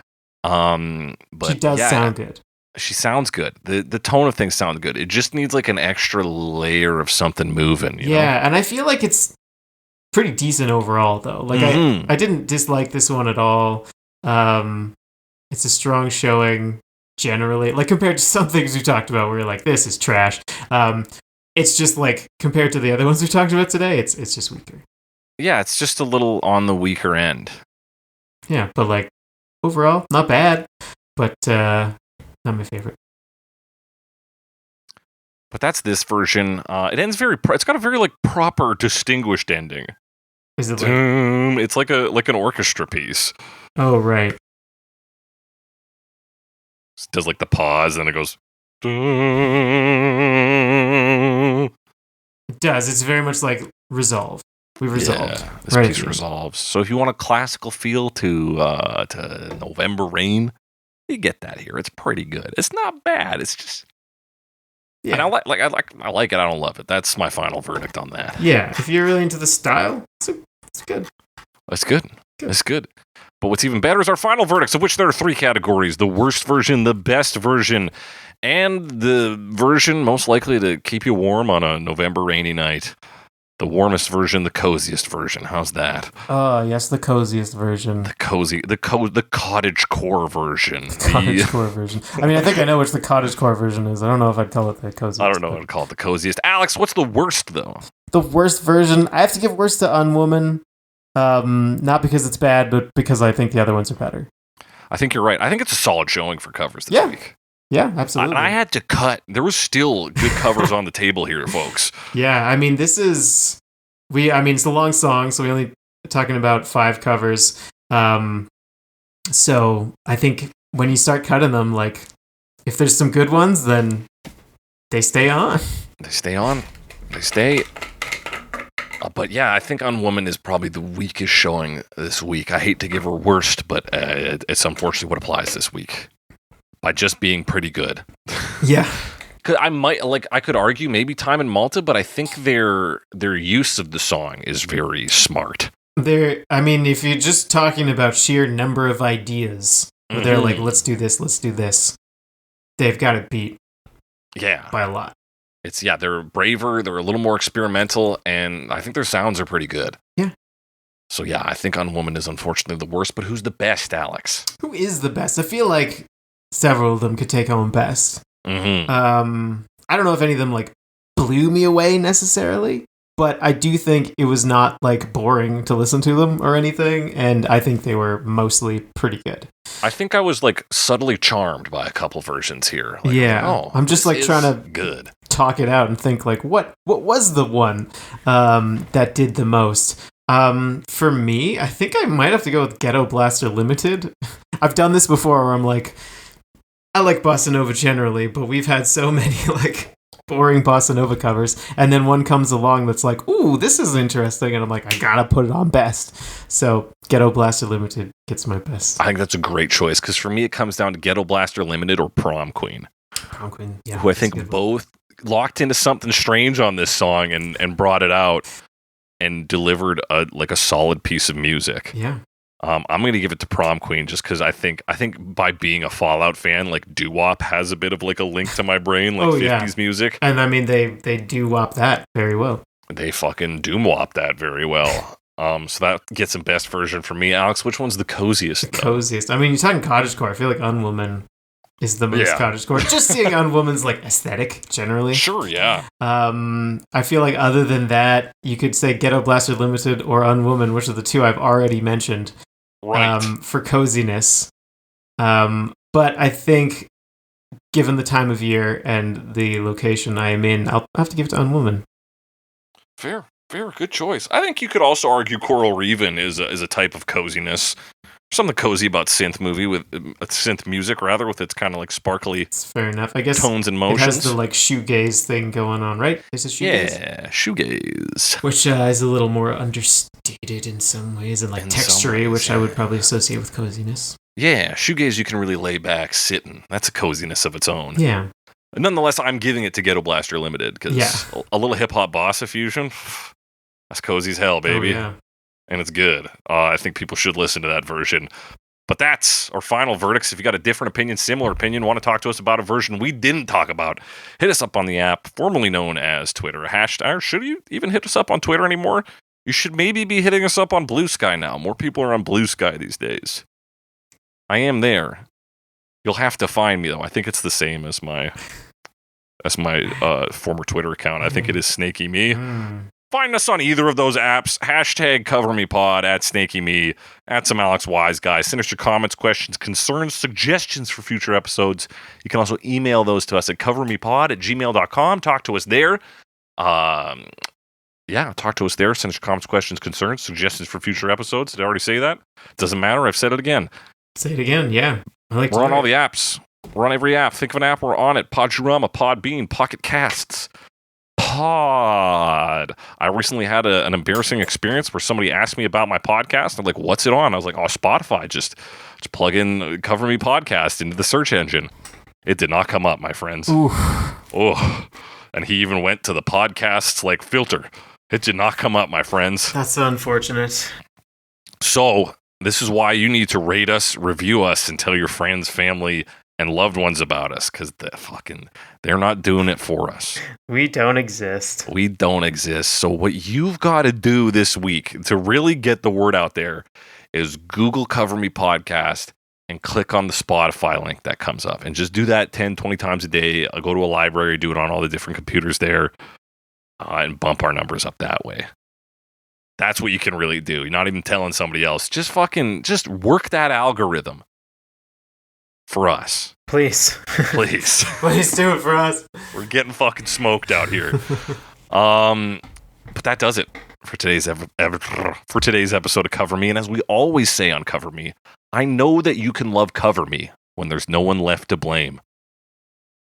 But she does sound good. She sounds good. The tone of things sounds good. It just needs like an extra layer of something moving. You know? And I feel like it's pretty decent overall, though. Like I didn't dislike this one at all. It's a strong showing generally, like compared to some things we talked about where you're like, this is trash. It's just like compared to the other ones we talked about today, it's just weaker. Yeah, it's just a little on the weaker end. Yeah, but like overall, not bad, but not my favorite. But that's this version. It ends it's got a very like proper, distinguished ending. Is it like? It's like an orchestra piece. Oh right. It does like the pause, and it goes. It does. It's very much like resolve. We've resolved. Yeah, this piece resolves. So if you want a classical feel to November Rain, you get that here. It's pretty good. It's not bad. It's just. Yeah. And I like it. I don't love it. That's my final verdict on that. Yeah, if you're really into the style, it's good. That's good. That's good. But what's even better is our final verdicts, of which there are 3 categories: the worst version, the best version, and the version most likely to keep you warm on a November rainy night. The warmest version, the coziest version. How's that? Oh, yes, the coziest version. The cottagecore version. Cottagecore version. I mean, I think I know which the cottagecore version is. I don't know if I'd call it the coziest. I don't know what to call it the coziest. Alex, what's the worst, though? The worst version, I have to give worst to Unwoman. Not because it's bad, but because I think the other ones are better. I think you're right. I think it's a solid showing for covers this week. Yeah, absolutely. I had to cut. There was still good covers on the table here, folks. Yeah, I mean, it's a long song, so we're only talking about 5 covers. So I think when you start cutting them, like, if there's some good ones, then they stay on. They stay on. They stay. But yeah, I think Unwoman is probably the weakest showing this week. I hate to give her worst, but it's unfortunately what applies this week. By just being pretty good. Yeah. I could argue maybe Time in Malta, but I think their use of the song is very smart. If you're just talking about sheer number of ideas, where they're like, let's do this, they've got it beat. Yeah. By a lot. They're braver, they're a little more experimental, and I think their sounds are pretty good. Yeah. So yeah, I think Unwoman is unfortunately the worst, but who's the best, Alex? Who is the best? I feel like several of them could take home best. Mm-hmm. I don't know if any of them like blew me away necessarily, but I do think it was not like boring to listen to them or anything, and I think they were mostly pretty good. I think I was like subtly charmed by a couple versions here. Like, yeah, I'm just like trying to talk it out and think like what was the one that did the most. For me, I think I might have to go with Ghetto Blaster Limited. I've done this before where I'm like, I like bossa nova generally, but we've had so many like boring bossa nova covers, and then one comes along that's like, ooh, this is interesting, and I'm like, I gotta put it on best. So Ghetto Blaster Limited gets my best. I think that's a great choice, because for me it comes down to Ghetto Blaster Limited or Prom Queen. Prom Queen, yeah. Who I think both locked into something strange on this song and brought it out and delivered a solid piece of music. Yeah. I'm going to give it to Prom Queen just because I think by being a Fallout fan, like doo-wop has a bit of like a link to my brain, like 50s music. And I mean, they doo-wop that very well. They fucking doom-wop that very well. So that gets the best version for me. Alex, which one's the coziest? Coziest. I mean, you're talking cottagecore. I feel like Unwoman is the most cottagecore. Just seeing Unwoman's like aesthetic generally. Sure, yeah. I feel like other than that, you could say Ghetto Blaster Limited or Unwoman, which are the two I've already mentioned. Right. For coziness. But I think, given the time of year and the location I am in, I'll have to give it to Unwoman. Fair. Good choice. I think you could also argue Korallreven is a type of coziness. Something cozy about synth music, with its kind of like sparkly. It's fair enough. I guess tones and motions. It has the like shoegaze thing going on, right? Is it shoegaze? Yeah, shoegaze. Which is a little more understated in some ways, and like textury, which I would probably associate with coziness. Yeah, shoegaze you can really lay back sitting. That's a coziness of its own. Yeah. Nonetheless, I'm giving it to Ghetto Blaster Limited because a little hip hop bossa fusion, that's cozy as hell, baby. Oh, yeah. And it's good. I think people should listen to that version. But that's our final verdicts. If you got a different opinion, similar opinion, want to talk to us about a version we didn't talk about, hit us up on the app, formerly known as Twitter. Hashtag, should you even hit us up on Twitter anymore? You should maybe be hitting us up on Blue Sky now. More people are on Blue Sky these days. I am there. You'll have to find me, though. I think it's the same as my former Twitter account. I think it is Snaky Me. Find us on either of those apps. Hashtag CoverMePod, @SnakyMe, @SomeAlexWiseGuy. Send us your comments, questions, concerns, suggestions for future episodes. You can also email those to us at covermepod@gmail.com. Talk to us there. Talk to us there. Send us your comments, questions, concerns, suggestions for future episodes. Did I already say that? Doesn't matter. I've said it again. Say it again, yeah. We're on all the apps. We're on every app. Think of an app, we're on it. Podurama, Podbean, Pocket Casts. Pod. I recently had an embarrassing experience where somebody asked me about my podcast. I'm like, what's it on? I was like, Spotify. Just plug in Cover Me Podcast into the search engine. It did not come up, my friends. Oh, and he even went to the podcasts like filter. It did not come up, my friends. That's unfortunate. So this is why you need to rate us, review us, and tell your friends, family, and loved ones about us, because they're not doing it for us. We don't exist. So what you've got to do this week to really get the word out there is Google Cover Me Podcast and click on the Spotify link that comes up. And just do that 10, 20 times a day. I'll go to a library, do it on all the different computers there, and bump our numbers up that way. That's what you can really do. You're not even telling somebody else. Just work that algorithm. For us. Please. Please do it for us. We're getting fucking smoked out here. But that does it for today's episode of Cover Me. And as we always say on Cover Me, I know that you can love Cover Me when there's no one left to blame.